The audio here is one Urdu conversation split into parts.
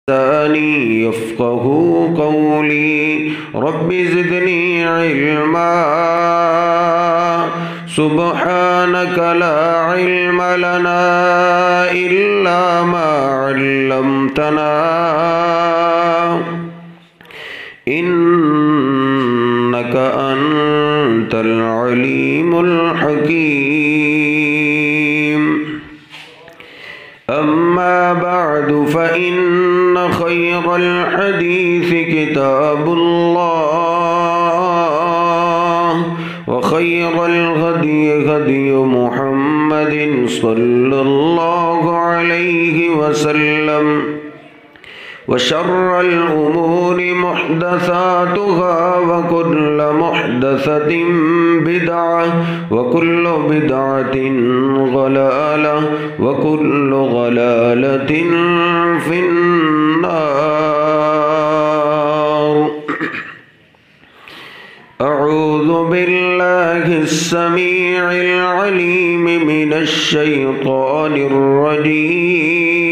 لساني يفقهوا قولي رب زدني علما سبحانك لا علم لنا إلا ما علمتنا إنك أنت العليم الحكيم. أما بعد فإن خير الحديث كتاب الله وخير الهدي هدي محمد صلى الله عليه وسلم وشر الأمور محدثاتها وكل محدثة بدعة وكل بدعة ضلالة وكل ضلالة في النار. أعوذ بالله السميع العليم من الشيطان الرجيم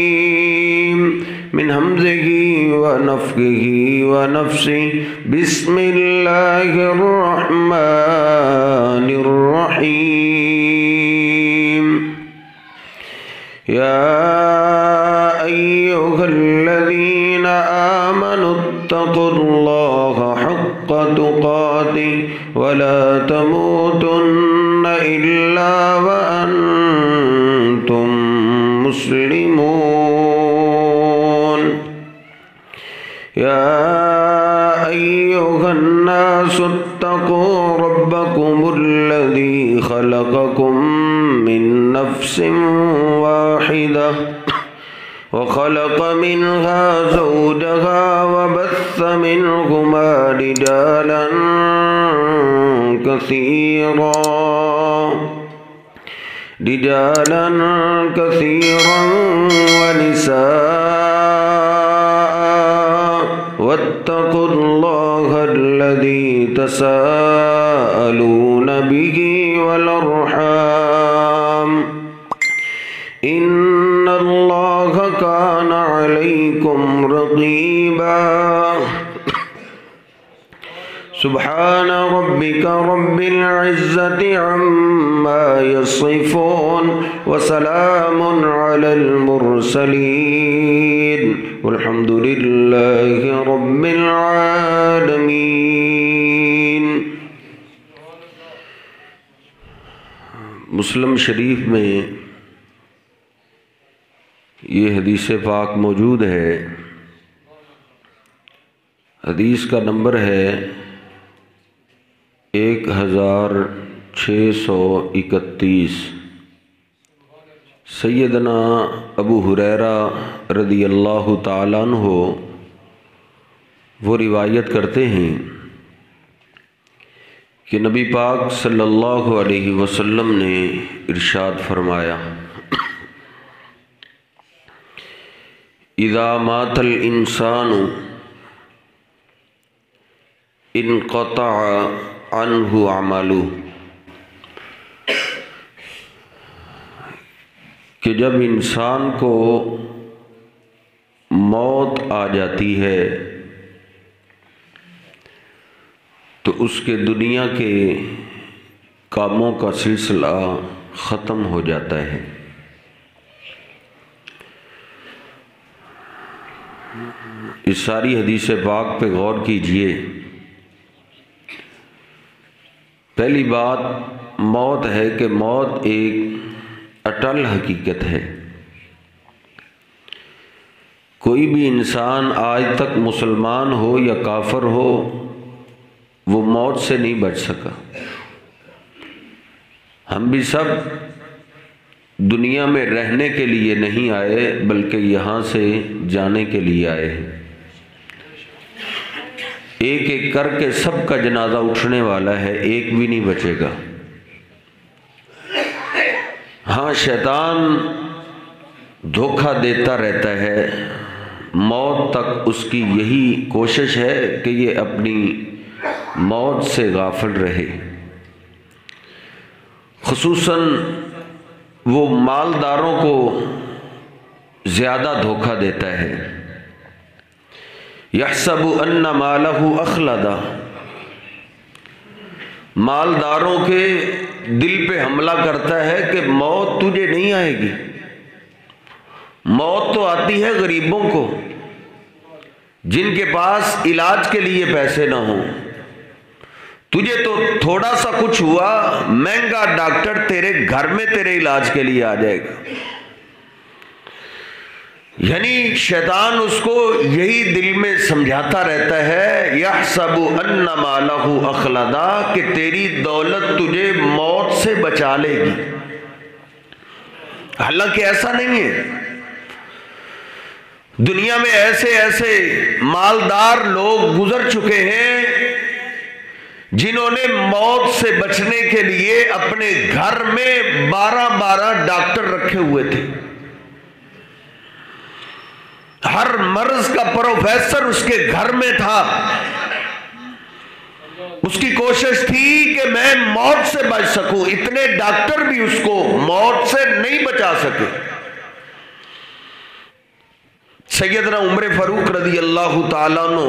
من همزه ونفخه ونفسه. بسم الله الرحمن الرحيم. يا أيها الذين آمنوا اتقوا الله حق تقاته ولا تموتن إلا وأنتم مسلمون. يا أيها الناس اتقوا ربكم الذي خلقكم من نفس واحدة وخلق منها زوجها وبث منهما رجالا كثيرا ونساء واتقوا الله الذي تساءلون به والأرحام إن الله كان عليكم رقيبا. سبحان ربك رب العزة عما يصفون وسلام على المرسلين والحمد لله رب العالمين. مسلم شریف میں یہ حدیث پاک موجود ہے. حدیث کا نمبر ہے 1631. سیدنا ابو ہریرہ رضی اللہ تعالیٰ عنہ وہ روایت کرتے ہیں کہ نبی پاک صلی اللہ علیہ وسلم نے ارشاد فرمایا اذا مات الانسان انقطع عنہ عملہ، کہ جب انسان کو موت آ جاتی ہے تو اس کے دنیا کے کاموں کا سلسلہ ختم ہو جاتا ہے. اس ساری حدیث پاک پہ غور کیجئے. پہلی بات موت ہے کہ موت ایک اٹل حقیقت ہے. کوئی بھی انسان آج تک مسلمان ہو یا کافر ہو وہ موت سے نہیں بچ سکا. ہم بھی سب دنیا میں رہنے کے لیے نہیں آئے بلکہ یہاں سے جانے کے لیے آئے ہیں. ایک ایک کر کے سب کا جنازہ اٹھنے والا ہے، ایک بھی نہیں بچے گا. ہاں شیطان دھوکہ دیتا رہتا ہے، موت تک اس کی یہی کوشش ہے کہ یہ اپنی موت سے غافل رہے. خصوصاً وہ مالداروں کو زیادہ دھوکہ دیتا ہے. یحسب ان مالہ اخلدا، مالداروں کے دل پہ حملہ کرتا ہے کہ موت تجھے نہیں آئے گی۔ موت تو آتی ہے غریبوں کو، جن کے پاس علاج کے لیے پیسے نہ ہوں۔ تجھے تو تھوڑا سا کچھ ہوا، مہنگا ڈاکٹر تیرے گھر میں تیرے علاج کے لیے آ جائے گا۔ یعنی شیطان اس کو یہی دل میں سمجھاتا رہتا ہے، یحسب ان مالہ اخلدا، کہ تیری دولت تجھے موت سے بچا لے گی۔ حالانکہ ایسا نہیں ہے۔ دنیا میں ایسے ایسے مالدار لوگ گزر چکے ہیں جنہوں نے موت سے بچنے کے لیے اپنے گھر میں 12 ڈاکٹر رکھے ہوئے تھے۔ ہر مرض کا پروفیسر اس کے گھر میں تھا۔ اس کی کوشش تھی کہ میں موت سے بچ سکوں، اتنے ڈاکٹر بھی اس کو موت سے نہیں بچا سکے۔ سیدنا عمر فاروق رضی اللہ تعالیٰ عنہ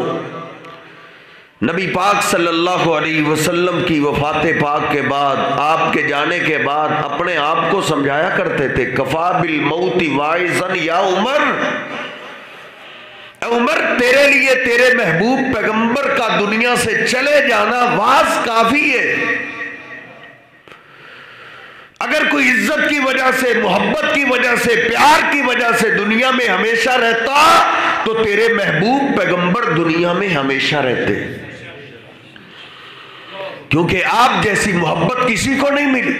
نبی پاک صلی اللہ علیہ وسلم کی وفات پاک کے بعد، آپ کے جانے کے بعد اپنے آپ کو سمجھایا کرتے تھے، کفا بالموت واعظا یا عمر، اے عمر تیرے لیے تیرے محبوب پیغمبر کا دنیا سے چلے جانا واعظ کافی ہے۔ اگر کوئی عزت کی وجہ سے، محبت کی وجہ سے، پیار کی وجہ سے دنیا میں ہمیشہ رہتا تو تیرے محبوب پیغمبر دنیا میں ہمیشہ رہتے، کیونکہ آپ جیسی محبت کسی کو نہیں ملی۔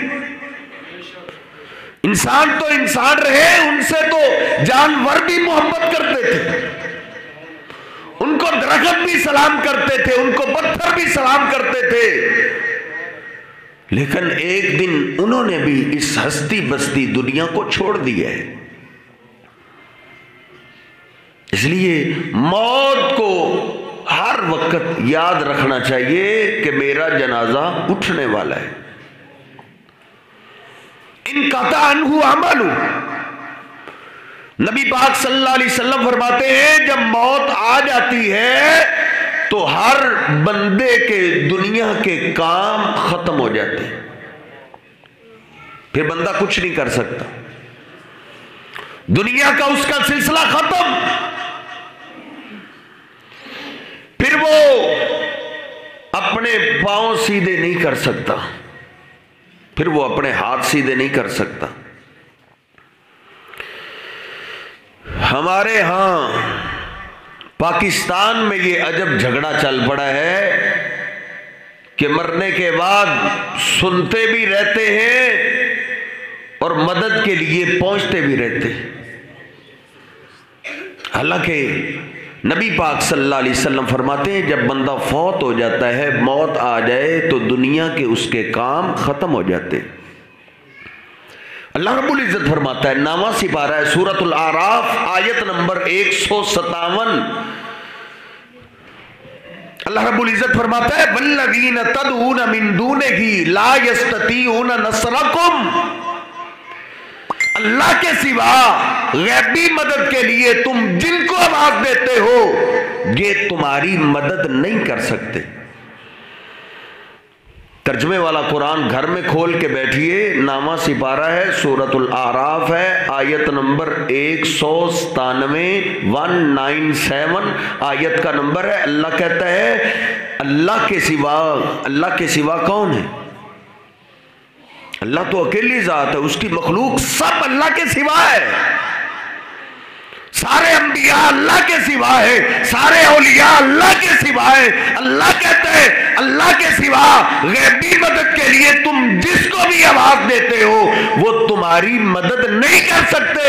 انسان تو انسان رہے، ان سے تو جانور بھی محبت کرتے تھے، ان کو درخت بھی سلام کرتے تھے، ان کو پتھر بھی سلام کرتے تھے، لیکن ایک دن انہوں نے بھی اس ہستی بستی دنیا کو چھوڑ دیا ہے۔ اس لیے موت کو ہر وقت یاد رکھنا چاہیے کہ میرا جنازہ اٹھنے والا ہے۔ انقطع عنہ عمل، نبی پاک صلی اللہ علیہ وسلم فرماتے ہیں جب موت آ جاتی ہے تو ہر بندے کے دنیا کے کام ختم ہو جاتے ہیں، پھر بندہ کچھ نہیں کر سکتا، دنیا کا اس کا سلسلہ ختم۔ پھر وہ اپنے پاؤں سیدھے نہیں کر سکتا، پھر وہ اپنے ہاتھ سیدھے نہیں کر سکتا۔ ہمارے ہاں پاکستان میں یہ عجب جھگڑا چل پڑا ہے کہ مرنے کے بعد سنتے بھی رہتے ہیں اور مدد کے لیے پہنچتے بھی رہتے ہیں۔ حالانکہ نبی پاک صلی اللہ علیہ وسلم فرماتے ہیں جب بندہ فوت ہو جاتا ہے، موت آ جائے تو دنیا کے اس کے کام ختم ہو جاتے۔ اللہ رب العزت فرماتا ہے، 9واں سپارہ ہے سورۃ الاعراف آیت نمبر 157، اللہ رب العزت فرماتا ہے والذین تدعون من دونہ لا یستطیعون نصرکم، اللہ کے سوا غیبی مدد کے لیے تم جن کو آواز دیتے ہو یہ تمہاری مدد نہیں کر سکتے۔ ترجمے والا قرآن گھر میں کھول کے بیٹھیے، 9واں سپارہ ہے سورۃ الاعراف ہے آیت نمبر 197، 197 آیت کا نمبر ہے۔ اللہ کہتا ہے اللہ کے سوا کون ہے؟ اللہ تو اکیلی ذات ہے، اس کی مخلوق سب اللہ کے سوا ہے، سارے انبیاء اللہ کے سوا ہے، سارے اولیاء اللہ کے سوا ہے۔ اللہ کہتے ہیں اللہ کے سوا غیبی مدد کے لیے تم جس کو بھی آواز دیتے ہو وہ تمہاری مدد نہیں کر سکتے۔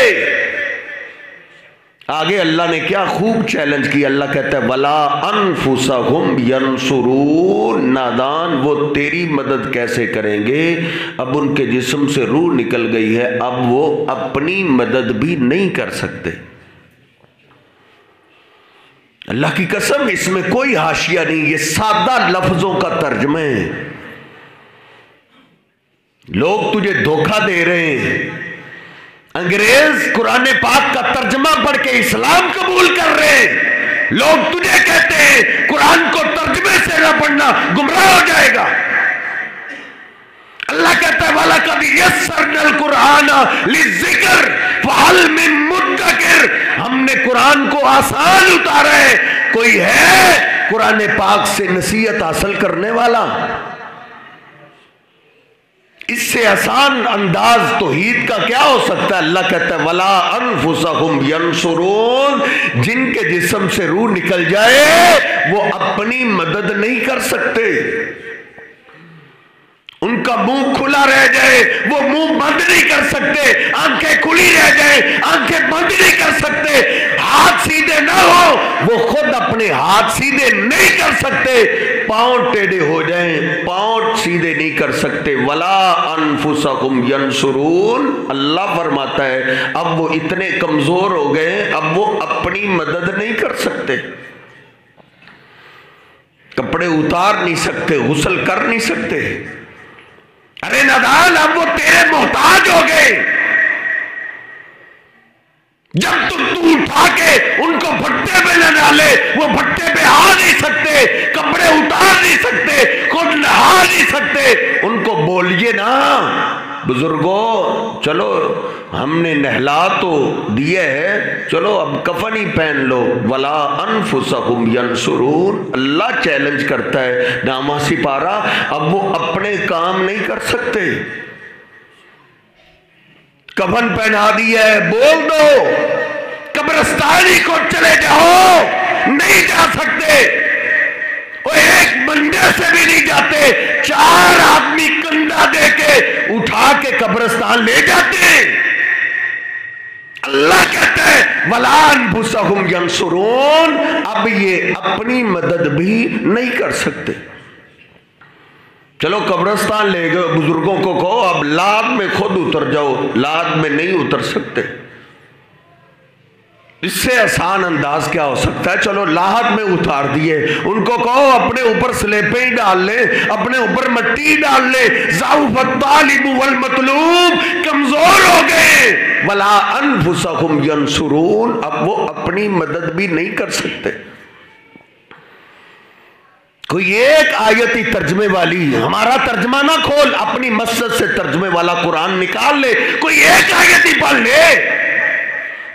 آگے اللہ نے کیا خوب چیلنج کیا، اللہ کہتا ہے وَلَا أَنفُسَهُمْ يَنْصُرُونَ، نادان وہ تیری مدد کیسے کریں گے؟ اب ان کے جسم سے روح نکل گئی ہے، اب وہ اپنی مدد بھی نہیں کر سکتے۔ اللہ کی قسم اس میں کوئی حاشیہ نہیں، یہ سادہ لفظوں کا ترجمہ ہے۔ لوگ تجھے دھوکہ دے رہے ہیں، انگریز قرآن پاک کا ترجمہ پڑھ کے اسلام قبول کر رہے ہیں، لوگ تجھے کہتے ہیں قرآن کو ترجمے سے نہ پڑھنا، گمراہ ہو جائے گا۔ اللہ کہتا ہے وَلَقَدْ يَسَّرْنَا الْقُرْآنَ لِلذِّكْرِ فَهَلْ مِن مُدَّكِرٍ، ہم نے قرآن کو آسان اتارا ہے، کوئی ہے قرآن پاک سے نصیحت حاصل کرنے والا؟ اس سے آسان انداز توحید کا کیا ہو سکتا ہے؟ اللہ کہتا ہے وَلَا أَنفُسَهُمْ يَنصُرُونَ، جن کے جسم سے روح نکل جائے وہ اپنی مدد نہیں کر سکتے، ان کا منہ کھلا رہ جائے وہ منہ بند نہیں کر سکتے، آنکھیں کھلی رہ جائے آنکھیں بند نہیں کر سکتے، ہاتھ سیدھے نہ ہو وہ خود اپنے ہاتھ سیدھے نہیں کر سکتے، پاؤں ٹیڑے ہو جائیں پاؤں سیدھے نہیں کر سکتے۔ وَلَا أَنفُسَهُمْ يَنصُرُونَ، اللہ فرماتا ہے اب وہ اتنے کمزور ہو گئے اب وہ اپنی مدد نہیں کر سکتے، کپڑے اتار نہیں سکتے، غسل کر نہیں سکتے۔ ارے نادان اب وہ تیرے محتاج ہو گئے، جب تو اٹھا کے ان کو بھٹے پہ نہ ڈالے وہ بھٹے پہ آ نہیں سکتے، کپڑے اتار نہیں سکتے، خود نہا نہیں سکتے، ان کو بولیے نا بزرگوں چلو ہم نے نہلا تو دیے ہے، چلو اب کفن ہی پہن لو۔ وَلَا أَنفُسَهُمْ يَنصُرُونَ، اللہ چیلنج کرتا ہے نامہ سپارہ اب وہ اپنے کام نہیں کر سکتے، کفن پہنا دیا ہے بول دو، قبرستانی کو چلے جاؤ نہیں جا سکتے، وہ ایک منڈے سے بھی نہیں جاتے، 4 آدمی کندھا دے کے اٹھا کے قبرستان لے جاتے۔ اللہ کہتا ہے وَلَا أَنفُسَهُمْ يَنصُرُونَ، اب یہ اپنی مدد بھی نہیں کر سکتے۔ چلو قبرستان لے گئے، بزرگوں کو کہو اب لاد میں خود اتر جاؤ، لاد میں نہیں اتر سکتے۔ اس سے آسان انداز کیا ہو سکتا ہے؟ چلو لاحد میں اتار دیے، ان کو کہو اپنے اوپر سلیپیں ہی ڈال لے، اپنے اوپر مٹی ڈال لے، ضعف الطالب والمطلوب، کمزور ہو گئے۔ وَلَا أَنفُسَهُمْ يَنصُرُونَ، اب وہ اپنی مدد بھی نہیں کر سکتے۔ کوئی ایک آیت ہی ترجمے والی، ہمارا ترجمہ نہ کھول، اپنی مسجد سے ترجمے والا قرآن نکال لے، کوئی ایک آیت ہی پڑھ لے۔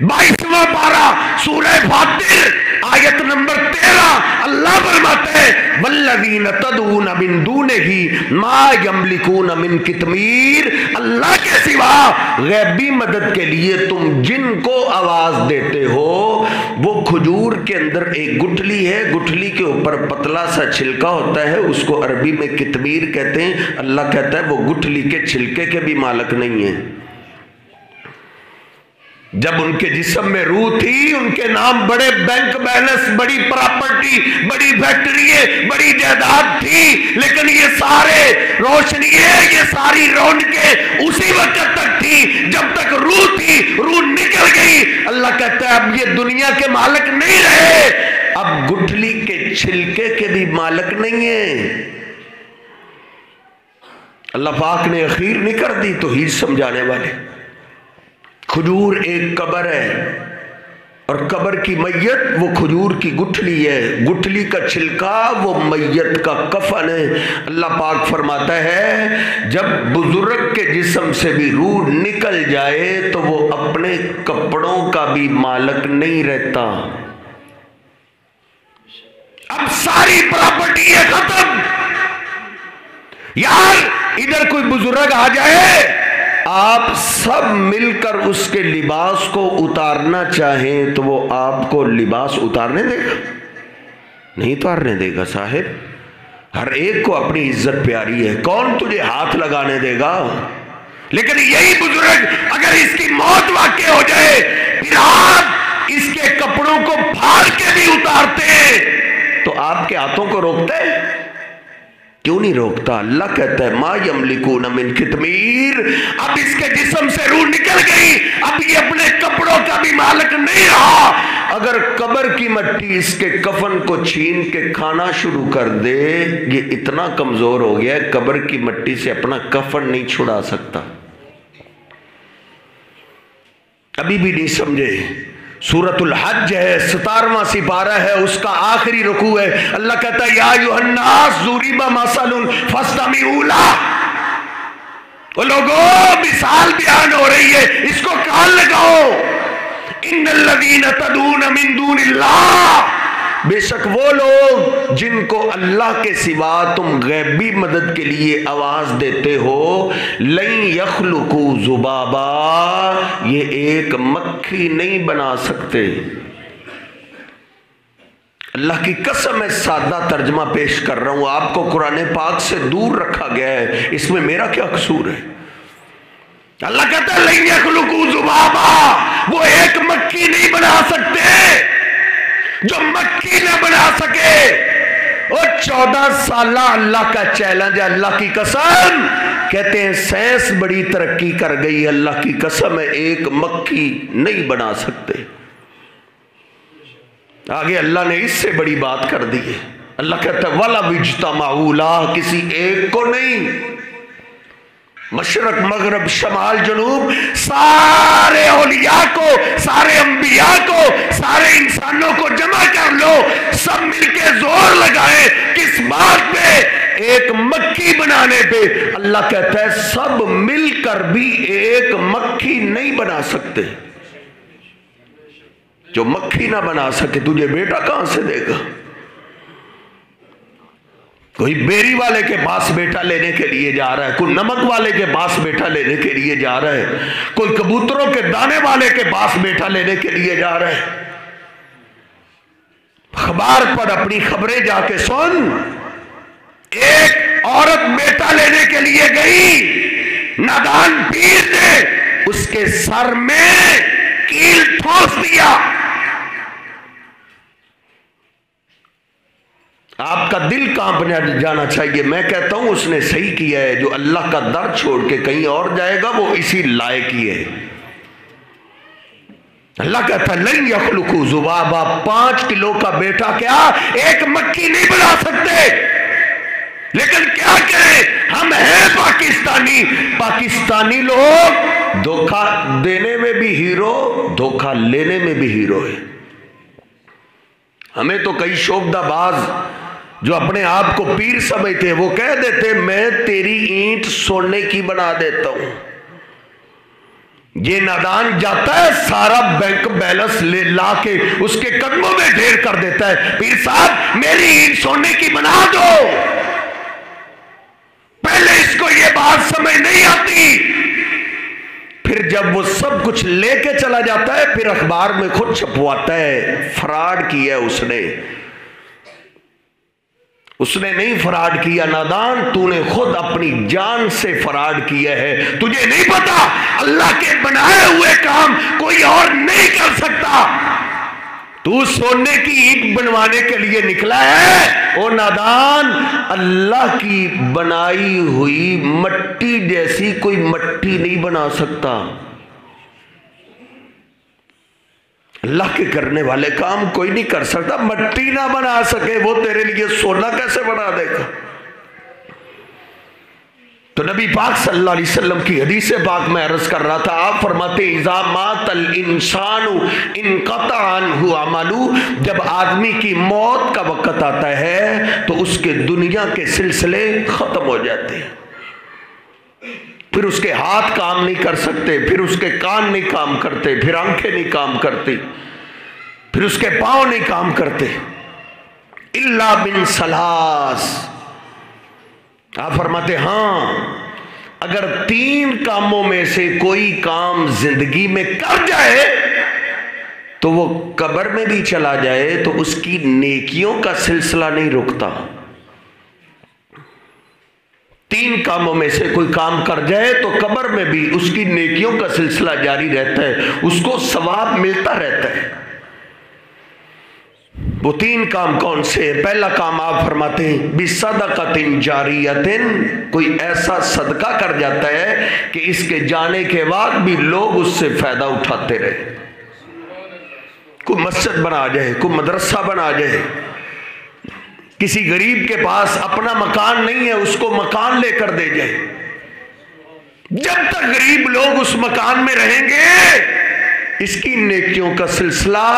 22واں پارہ سورہ فاتر آیت نمبر 13 اللہ فرماتا ہے وَالَّذِينَ تَدْعُونَ مِن دُونِهِ مَا يَمْلِكُونَ مِن قِطْمِيرٍ، اللہ کے سوا غیبی مدد کے لیے تم جن کو آواز دیتے ہو وہ کھجور کے اندر ایک گٹھلی ہے، گٹھلی کے اوپر پتلا سا چھلکا ہوتا ہے، اس کو عربی میں قطمیر کہتے ہیں۔ اللہ کہتا ہے وہ گٹھلی کے چھلکے کے بھی مالک نہیں ہیں۔ جب ان کے جسم میں روح تھی ان کے نام بڑے بینک بیلنس، بڑی پراپرٹی، بڑی فیکٹرییں، بڑی جائیداد تھی، لیکن یہ سارے روشنییں، یہ ساری رونقیں اسی وقت تک تھی جب تک روح تھی، روح نکل گئی۔ اللہ کہتا ہے اب یہ دنیا کے مالک نہیں رہے، اب گٹھلی کے چھلکے کے بھی مالک نہیں ہیں۔ اللہ پاک نے اخیر نہیں کر دی توحید سمجھانے والے۔ کھجور ایک قبر ہے اور قبر کی میت وہ کھجور کی گٹھلی ہے، گٹھلی کا چھلکا وہ میت کا کفن ہے۔ اللہ پاک فرماتا ہے جب بزرگ کے جسم سے بھی روح نکل جائے تو وہ اپنے کپڑوں کا بھی مالک نہیں رہتا۔ اب ساری پراپرٹی ہے ختم۔ یار ادھر کوئی بزرگ آ جائے آپ سب مل کر اس کے لباس کو اتارنا چاہیں تو وہ آپ کو لباس اتارنے دے گا؟ نہیں اتارنے دے گا صاحب۔ ہر ایک کو اپنی عزت پیاری ہے، کون تجھے ہاتھ لگانے دے گا؟ لیکن یہی بزرگ اگر اس کی موت واقع ہو جائے پھر آپ اس کے کپڑوں کو پھاڑ کے بھی اتارتے تو آپ کے ہاتھوں کو روکتے؟ کیوں نہیں روکتا؟ اللہ کہتا ہے ما یملکون من قطمیر، اب اس کے جسم سے روح نکل گئی، اب یہ اپنے کپڑوں کا بھی مالک نہیں رہا۔ اگر قبر کی مٹی اس کے کفن کو چھین کے کھانا شروع کر دے، یہ اتنا کمزور ہو گیا ہے قبر کی مٹی سے اپنا کفن نہیں چھڑا سکتا۔ ابھی بھی نہیں سمجھے؟ سورۃ الحج ہے، 17واں سپارہ ہے، اس کا آخری رکوع ہے۔ اللہ کہتا ہے یا ایھا الناس ضرب مثل فاستمعوا لہ، وہ لوگوں مثال بیان ہو رہی ہے، اس کو کان لگاؤ۔ ان الذین تدعون من دون اللہ، بے شک وہ لوگ جن کو اللہ کے سوا تم غیبی مدد کے لیے آواز دیتے ہو، لن یخلقوا ذبابا، یہ ایک مکھی نہیں بنا سکتے۔ اللہ کی قسم ہے سادہ ترجمہ پیش کر رہا ہوں، آپ کو قرآن پاک سے دور رکھا گیا ہے، اس میں میرا کیا قصور ہے؟ اللہ کہتا ہے لن یخلقوا ذبابا، وہ ایک مکھی نہیں بنا سکتے جو مکھی نہ بنا سکے۔ اور 14 سالہ اللہ کا چیلنج ہے، اللہ کی قسم، کہتے ہیں سائنس بڑی ترقی کر گئی، اللہ کی قسم ہے ایک مکھی نہیں بنا سکتے۔ آگے اللہ نے اس سے بڑی بات کر دی ہے، اللہ کہتا ہے وَلَوِ اجْتَمَعُوا لَہ، کسی ایک کو نہیں، مشرق مغرب شمال جنوب سارے اولیاء کو، سارے انبیاء کو، سارے انسانوں کو جمع کر لو، سب مل کے زور لگائے کس بات پہ؟ ایک مکھی بنانے پہ۔ اللہ کہتا ہے سب مل کر بھی ایک مکھی نہیں بنا سکتے۔ جو مکھی نہ بنا سکے تجھے بیٹا کہاں سے دے گا؟ کوئی بیری والے کے پاس بیٹا لینے کے لیے جا رہا ہے، کوئی نمک والے کے پاس بیٹا لینے کے لیے جا رہا ہے، کوئی کبوتروں کے دانے والے کے پاس بیٹا لینے کے لیے جا رہا ہے۔ اخبار پر اپنی خبریں جا کے سن، ایک عورت بیٹا لینے کے لیے گئی، نادان پیر نے اس کے سر میں کیل ٹھوس دیا۔ آپ کا دل کانپ جانا چاہیے۔ میں کہتا ہوں اس نے صحیح کیا ہے، جو اللہ کا در چھوڑ کے کہیں اور جائے گا وہ اسی لائق ہی ہے۔ اللہ کہتا ہے لن یخلقوا ذبابا، 5 کلو کا بیٹا کیا ایک مکھی نہیں بنا سکتے۔ لیکن کیا کریں، ہم ہیں پاکستانی، پاکستانی لوگ دھوکہ دینے میں بھی ہیرو، دھوکہ لینے میں بھی ہیرو ہے۔ ہمیں تو کئی شعبدہ باز جو اپنے آپ کو پیر سمجھتے ہیں وہ کہہ دیتے میں تیری اینٹ سونے کی بنا دیتا ہوں۔ یہ نادان جاتا ہے سارا بینک بیلنس لے لا کے اس کے قدموں میں ڈھیر کر دیتا ہے، پیر صاحب میری اینٹ سونے کی بنا دو۔ پہلے اس کو یہ بات سمجھ نہیں آتی، پھر جب وہ سب کچھ لے کے چلا جاتا ہے پھر اخبار میں خود چھپواتا ہے فراڈ کیا ہے اس نے نہیں فراڈ کیا، نادان تو نے خود اپنی جان سے فراڈ کیا ہے۔ تجھے نہیں پتا اللہ کے بنائے ہوئے کام کوئی اور نہیں کر سکتا۔ تو سونے کی اینٹ بنوانے کے لیے نکلا ہے، او نادان، اللہ کی بنائی ہوئی مٹی جیسی کوئی مٹی نہیں بنا سکتا۔ اللہ کے کرنے والے کام کوئی نہیں کر سکتا، مٹی نہ بنا سکے وہ تیرے لیے سونا کیسے بنا دے گا؟ تو نبی پاک صلی اللہ علیہ وسلم کی حدیث پاک میں عرض کر رہا تھا، آپ فرماتے اذا مات الانسان انقطع عنہ عملہ، جب آدمی کی موت کا وقت آتا ہے تو اس کے دنیا کے سلسلے ختم ہو جاتے ہیں، پھر اس کے ہاتھ کام نہیں کر سکتے، پھر اس کے کان نہیں کام کرتے، پھر آنکھیں نہیں کام کرتی، پھر اس کے پاؤں نہیں کام کرتے، الا من ثلاث۔ آپ فرماتے ہاں اگر 3 کاموں میں سے کوئی کام زندگی میں کر جائے تو وہ قبر میں بھی چلا جائے تو اس کی نیکیوں کا سلسلہ نہیں رکتا۔ 3 کاموں میں سے کوئی کام کر جائے تو قبر میں بھی اس کی نیکیوں کا سلسلہ جاری رہتا ہے، اس کو ثواب ملتا رہتا ہے۔ وہ 3 کام کون سے؟ پہلا کام آپ فرماتے ہیں بِصَدَقَةٍ جَارِيَةٍ، کوئی ایسا صدقہ کر جاتا ہے کہ اس کے جانے کے بعد بھی لوگ اس سے فائدہ اٹھاتے رہے، کوئی مسجد بنا جائے، کوئی مدرسہ بنا جائے، کسی غریب کے پاس اپنا مکان نہیں ہے اس کو مکان لے کر دے جائے۔ جب تک غریب لوگ اس مکان میں رہیں گے اس کی نیکیوں کا سلسلہ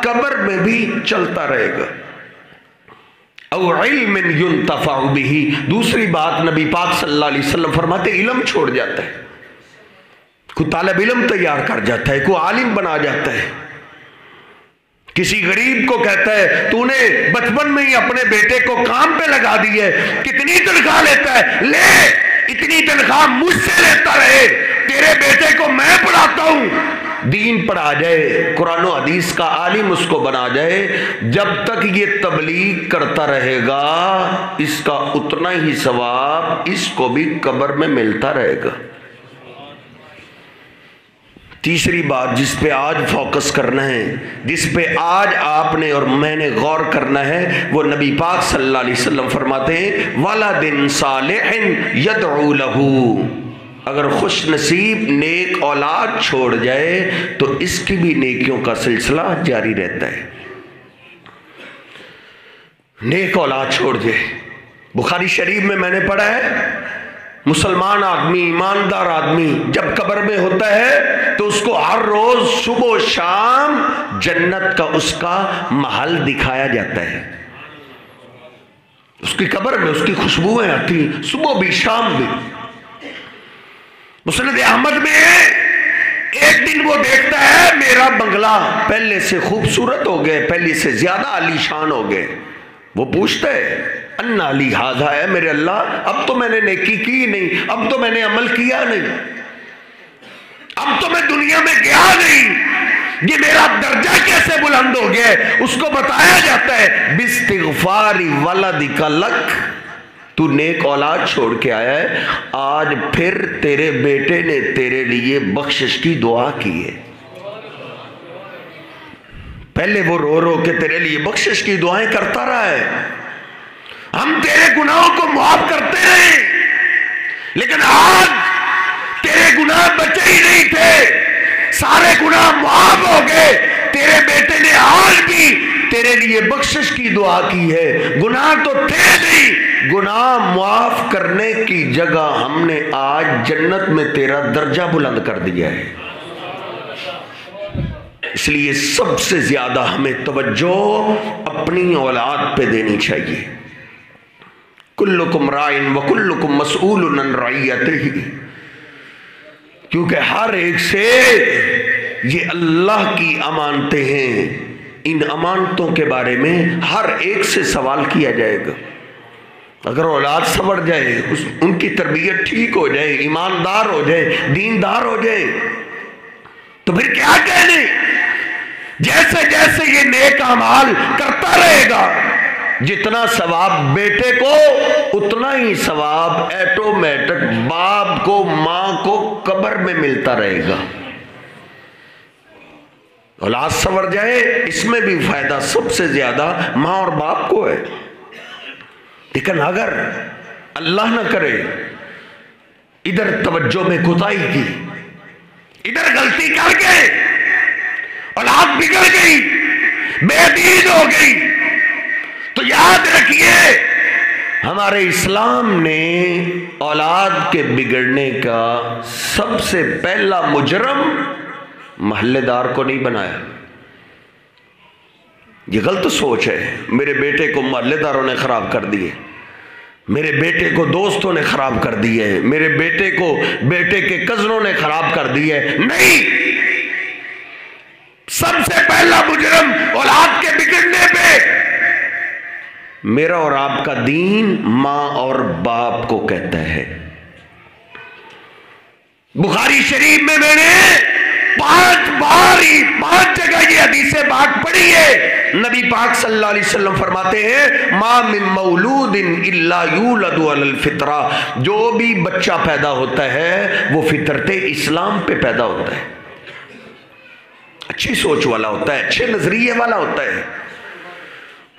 قبر میں بھی چلتا رہے گا۔ او علم ينتفع به، دوسری بات نبی پاک صلی اللہ علیہ وسلم فرماتے علم چھوڑ جاتا ہے، کوئی طالب علم تیار کر جاتا ہے، کوئی عالم بنا جاتا ہے، کسی غریب کو کہتا ہے تو نے بچپن میں ہی اپنے بیٹے کو کام پہ لگا دی ہے، کتنی تنخواہ لیتا ہے؟ لے، اتنی تنخواہ مجھ سے لیتا رہے، تیرے بیٹے کو میں پڑھاتا ہوں۔ دین پڑھا جائے، قرآن و حدیث کا عالم اس کو بنا جائے، جب تک یہ تبلیغ کرتا رہے گا اس کا اتنا ہی ثواب اس کو بھی قبر میں ملتا رہے گا۔ تیسری بات جس پہ آج فوکس کرنا ہے، جس پہ آج آپ نے اور میں نے غور کرنا ہے، وہ نبی پاک صلی اللہ علیہ وسلم فرماتے ہیں وَلَدٍ صَالِحٍ يَدْعُو لَهُ، اگر خوش نصیب نیک اولاد چھوڑ جائے تو اس کی بھی نیکیوں کا سلسلہ جاری رہتا ہے۔ نیک اولاد چھوڑ جائے، بخاری شریف میں نے پڑھا ہے مسلمان آدمی، ایماندار آدمی جب قبر میں ہوتا ہے تو اس کو ہر روز صبح و شام جنت کا اس کا محل دکھایا جاتا ہے۔ اس کی قبر میں اس کی خوشبوئیں آتی صبح بھی شام بھی۔ مسند احمد میں ایک دن وہ دیکھتا ہے میرا بنگلہ پہلے سے خوبصورت ہو گئے، پہلے سے زیادہ عالی شان ہو گئے۔ وہ پوچھتا ہے انا لی ھذا، ہے میرے اللہ اب تو میں نے نیکی کی نہیں، اب تو میں نے عمل کیا نہیں، اب تو میں دنیا میں گیا نہیں، یہ میرا درجہ کیسے بلند ہو گیا ہے؟ اس کو بتایا جاتا ہے باستغفار ولدک لک، تو نیک اولاد چھوڑ کے آیا ہے، آج پھر تیرے بیٹے نے تیرے لیے بخشش کی دعا کی ہے۔ پہلے وہ رو رو کے تیرے لیے بخشش کی دعائیں کرتا رہا ہے، ہم تیرے گناہوں کو معاف کرتے رہے، لیکن آج تیرے گناہ بچے ہی نہیں تھے، سارے گناہ معاف ہو گئے، تیرے بیٹے نے آج بھی تیرے لیے بخشش کی دعا کی ہے۔ گناہ تو تھے نہیں، گناہ معاف کرنے کی جگہ ہم نے آج جنت میں تیرا درجہ بلند کر دیا ہے۔ اس لیے سب سے زیادہ ہمیں توجہ اپنی اولاد پہ دینی چاہیے۔ کلکم رائن وکلکم مسئول عن رعیتہ، کیونکہ ہر ایک سے یہ اللہ کی امانتیں ہیں، ان امانتوں کے بارے میں ہر ایک سے سوال کیا جائے گا۔ اگر اولاد سنور جائے، ان کی تربیت ٹھیک ہو جائے، ایماندار ہو جائے، دیندار ہو جائے، تو پھر کیا کہنے؟ جیسے جیسے یہ نیک اعمال کرتا رہے گا، جتنا ثواب بیٹے کو اتنا ہی ثواب ایٹومیٹک باپ کو ماں کو قبر میں ملتا رہے گا۔ اولاد سنور جائے اس میں بھی فائدہ سب سے زیادہ ماں اور باپ کو ہے، لیکن اگر اللہ نہ کرے ادھر توجہ میں کوتاہی کی، ادھر غلطی کر کے اولاد بگڑ گئی، بے دین ہو گئی، تو یاد رکھیے ہمارے اسلام نے اولاد کے بگڑنے کا سب سے پہلا مجرم محلے دار کو نہیں بنایا۔ یہ غلط سوچ ہے، میرے بیٹے کو محلے داروں نے خراب کر دیے، میرے بیٹے کو دوستوں نے خراب کر دیے، میرے بیٹے کو بیٹے کے کزنوں نے خراب کر دیے۔ نہیں، سب سے پہلا مجرم اولاد کے بگڑنے پہ میرا اور آپ کا دین ماں اور باپ کو کہتا ہے۔ بخاری شریف میں نے 5 جگہ یہ حدیث بات پڑھی ہے، نبی پاک صلی اللہ علیہ وسلم فرماتے ہیں ما من مولود الا یولد علی الفطرہ، جو بھی بچہ پیدا ہوتا ہے وہ فطرت اسلام پہ پیدا ہوتا ہے، اچھی سوچ والا ہوتا ہے، اچھے نظریے والا ہوتا ہے،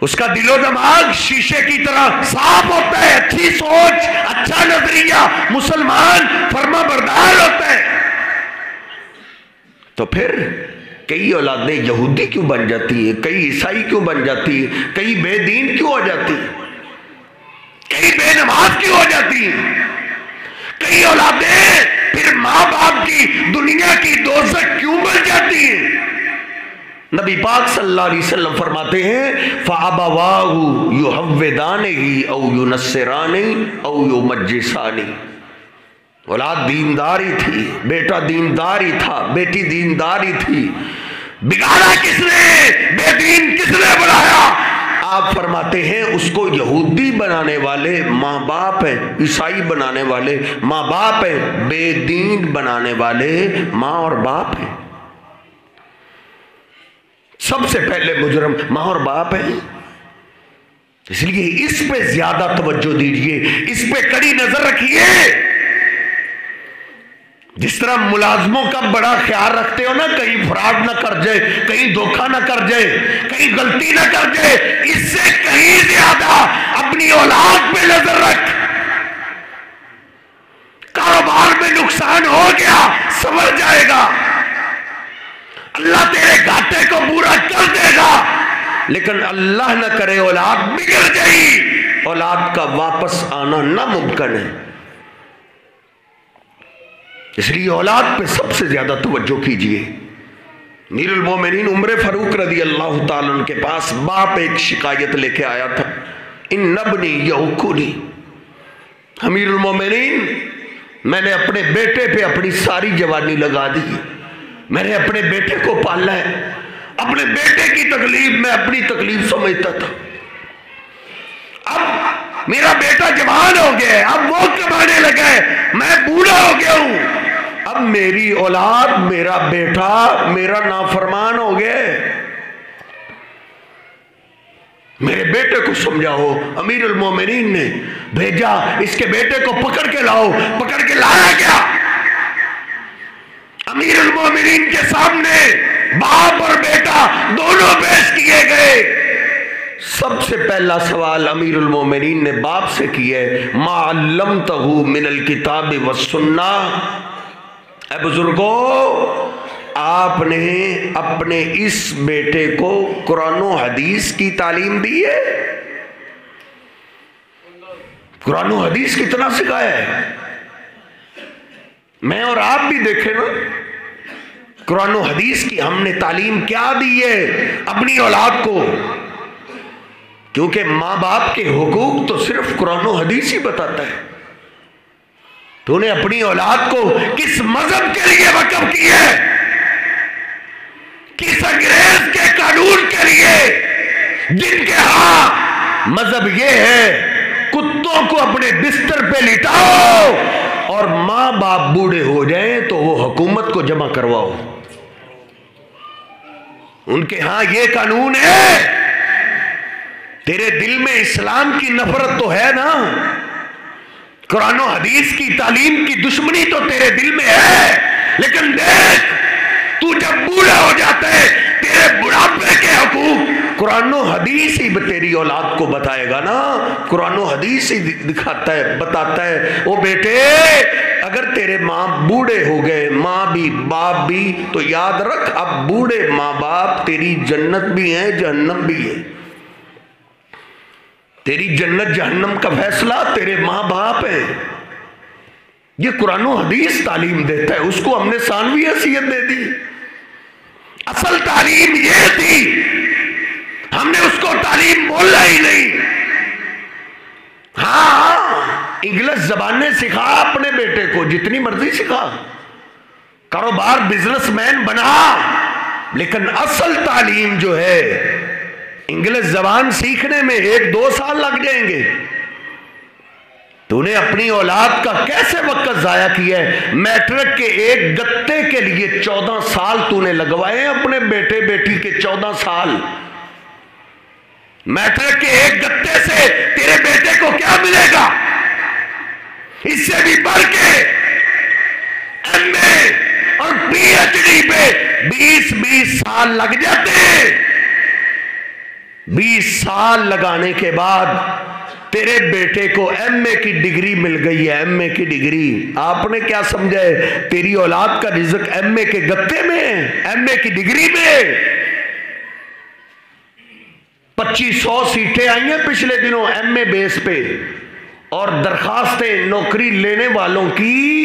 اس کا دل و دماغ شیشے کی طرح صاف ہوتا ہے، اچھی سوچ، اچھا نظریہ، مسلمان فرما بردار ہوتا ہے۔ تو پھر کئی اولادیں یہودی کیوں بن جاتی ہیں، کئی عیسائی کیوں بن جاتی ہیں، کئی بے دین کیوں ہو جاتی ہیں، کئی بے نماز کیوں ہو جاتی ہیں، کئی اولادیں پھر ماں باپ کی دنیا کی دوزخ کیوں بن جاتی ہے؟ نبی پاک صلی اللہ علیہ وسلم فرماتے ہیں فَأَبَوَاهُ يُحَوِّدَانِهِ أَوْ يُنَصِّرَانِهِ أَوْ يُمَجِّسَانِهِ۔ اولاد دینداری تھی، بیٹا دینداری تھا، بیٹی دینداری تھی، بگاڑا کس نے، بے دین کس نے بنایا؟ آپ فرماتے ہیں اس کو یہودی بنانے والے ماں باپ ہیں، عیسائی بنانے والے ماں باپ ہیں، بے دین بنانے والے ماں اور باپ ہیں۔ سب سے پہلے مجرم ماں اور باپ ہیں۔ اس لیے اس پہ زیادہ توجہ دیجئے، اس پہ کڑی نظر رکھیے۔ جس طرح ملازموں کا بڑا خیال رکھتے ہو نا، کہیں فراڈ نہ کر جائے، کہیں دھوکہ نہ کر جائے، کہیں غلطی نہ کر جائے، اس سے کہیں زیادہ اپنی اولاد پہ نظر رکھ۔ کاروبار میں نقصان ہو گیا، سنور جائے گا، اللہ تیرے گھاٹے کو پورا کر دے گا، لیکن اللہ نہ کرے اولاد بگڑ گئی، اولاد کا واپس آنا ناممکن ہے۔ اس لیے اولاد پہ سب سے زیادہ توجہ کیجئے۔ امیر المومنین عمر فاروق رضی اللہ تعالیٰ عنہ کے پاس باپ ایک شکایت لے کے آیا تھا، ان ابنی یعقونی، امیر المومنین میں نے اپنے بیٹے پہ اپنی ساری جوانی لگا دی، میں نے اپنے بیٹے کو پالا ہے، اپنے بیٹے کی تکلیف میں اپنی تکلیف سمجھتا تھا، اب میرا بیٹا جوان ہو گیا ہے، اب وہ کمانے لگا ہے، میں بوڑھا ہو گیا ہوں، اب میری اولاد، میرا بیٹا میرا نافرمان ہو گیا ہے، میرے بیٹے کو سمجھاؤ۔ امیر المومنین نے بھیجا، اس کے بیٹے کو پکڑ کے لاؤ، پکڑ کے لایا گیا، امیر المومنین کے سامنے باپ اور بیٹا دونوں پیش کیے گئے۔ سب سے پہلا سوال امیر المومنین نے باپ سے کیا ہے، ما علمتہو من الکتاب والسنہ، اے بزرگو آپ نے اپنے اس بیٹے کو قرآن و حدیث کی تعلیم دی ہے؟ قرآن و حدیث کتنا سکھایا ہے؟ میں اور آپ بھی دیکھیں نا، قرآن و حدیث کی ہم نے تعلیم کیا دی ہے اپنی اولاد کو؟ کیونکہ ماں باپ کے حقوق تو صرف قرآن و حدیث ہی بتاتا ہے۔ تو نے اپنی اولاد کو کس مذہب کے لیے وقف کی ہے؟ کس انگریز کے قانون کے لیے جن کے ہاں مذہب یہ ہے کتوں کو اپنے بستر پہ لٹاؤ اور ماں باپ بوڑھے ہو جائیں تو وہ حکومت کو جمع کرواؤ؟ ان کے ہاں یہ قانون ہے۔ تیرے دل میں اسلام کی نفرت تو ہے نا، قرآن و حدیث کی تعلیم کی دشمنی تو تیرے دل میں ہے، لیکن دیکھ تو جب بوڑھا ہو جاتا ہے تیرے بڑھاپے کے حقوق قرآن و حدیث ہی تیری اولاد کو بتائے گا نا، قرآن و حدیث ہی دکھاتا ہے، بتاتا ہے۔ او بیٹے اگر تیرے ماں بوڑھے ہو گئے، ماں بھی باپ بھی، تو یاد رکھ اب بوڑھے ماں باپ تیری جنت بھی ہیں جہنم بھی ہے۔ تیری جنت جہنم کا فیصلہ تیرے ماں باپ ہیں۔ یہ قرآن و حدیث تعلیم دیتا ہے، اس کو ہم نے ثانوی حیثیت دے دی۔ اصل تعلیم یہ تھی، ہم نے اس کو تعلیم بولا ہی نہیں۔ ہاں انگلش زبانیں سکھا اپنے بیٹے کو، جتنی مرضی سکھا، کاروبار بزنس مین بنا، لیکن اصل تعلیم جو ہے انگلش زبان سیکھنے میں 1-2 سال لگ جائیں گے۔ تو نے اپنی اولاد کا کیسے وقت ضائع کیا ہے؟ میٹرک کے ایک گتے کے لیے 14 سال تو نے لگوائے ہیں اپنے بیٹے بیٹی کے، 14 سال۔ میٹرک کے ایک گتے سے تیرے بیٹے کو کیا ملے گا؟ اس سے بھی بڑھ کے ایم اے اور پی ایچ ڈی پہ 20 سال لگ جاتے ہیں۔ 20 سال لگانے کے بعد تیرے بیٹے کو ایم اے کی ڈگری مل گئی ہے، ایم اے کی ڈگری۔ آپ نے کیا سمجھا ہے تیری اولاد کا رزق ایم اے کے گتے میں ہے، ایم اے کی ڈگری میں؟ 2500 سیٹیں آئی ہیں پچھلے دنوں ایم اے بیس پہ، اور درخواستیں نوکری لینے والوں کی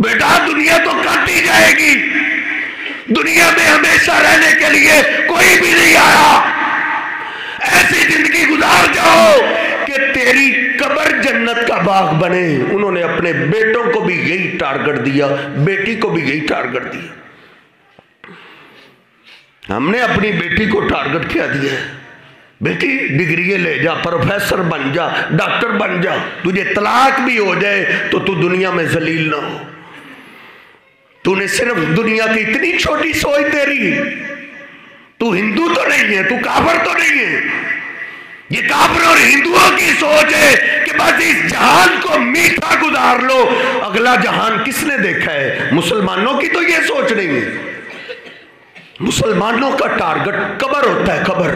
بیٹا دنیا تو کٹی جائے گی، دنیا میں ہمیشہ رہنے کے لیے کوئی بھی نہیں آیا، ایسی زندگی گزار جاؤ کہ تیری قبر جنت کا باغ بنے۔ انہوں نے اپنے بیٹوں کو بھی یہی ٹارگٹ دیا، بیٹی کو بھی یہی ٹارگٹ دیا۔ ہم نے اپنی بیٹی کو ٹارگٹ کیا دیا ہے، بیٹی ڈگری لے جا، پروفیسر بن جا، ڈاکٹر بن جا، تجھے طلاق بھی ہو جائے تو تو دنیا میں ذلیل نہ ہو۔ تو نے صرف دنیا کی اتنی چھوٹی سوچ تیری، تو ہندو تو نہیں ہے، تو کافر تو نہیں ہے۔ یہ کافر اور ہندوؤں کی سوچ ہے کہ بس اس جہان کو میٹھا گزار لو، اگلا جہان کس نے دیکھا ہے؟ مسلمانوں کی تو یہ سوچ نہیں ہے۔ مسلمانوں کا ٹارگٹ قبر ہوتا ہے، قبر۔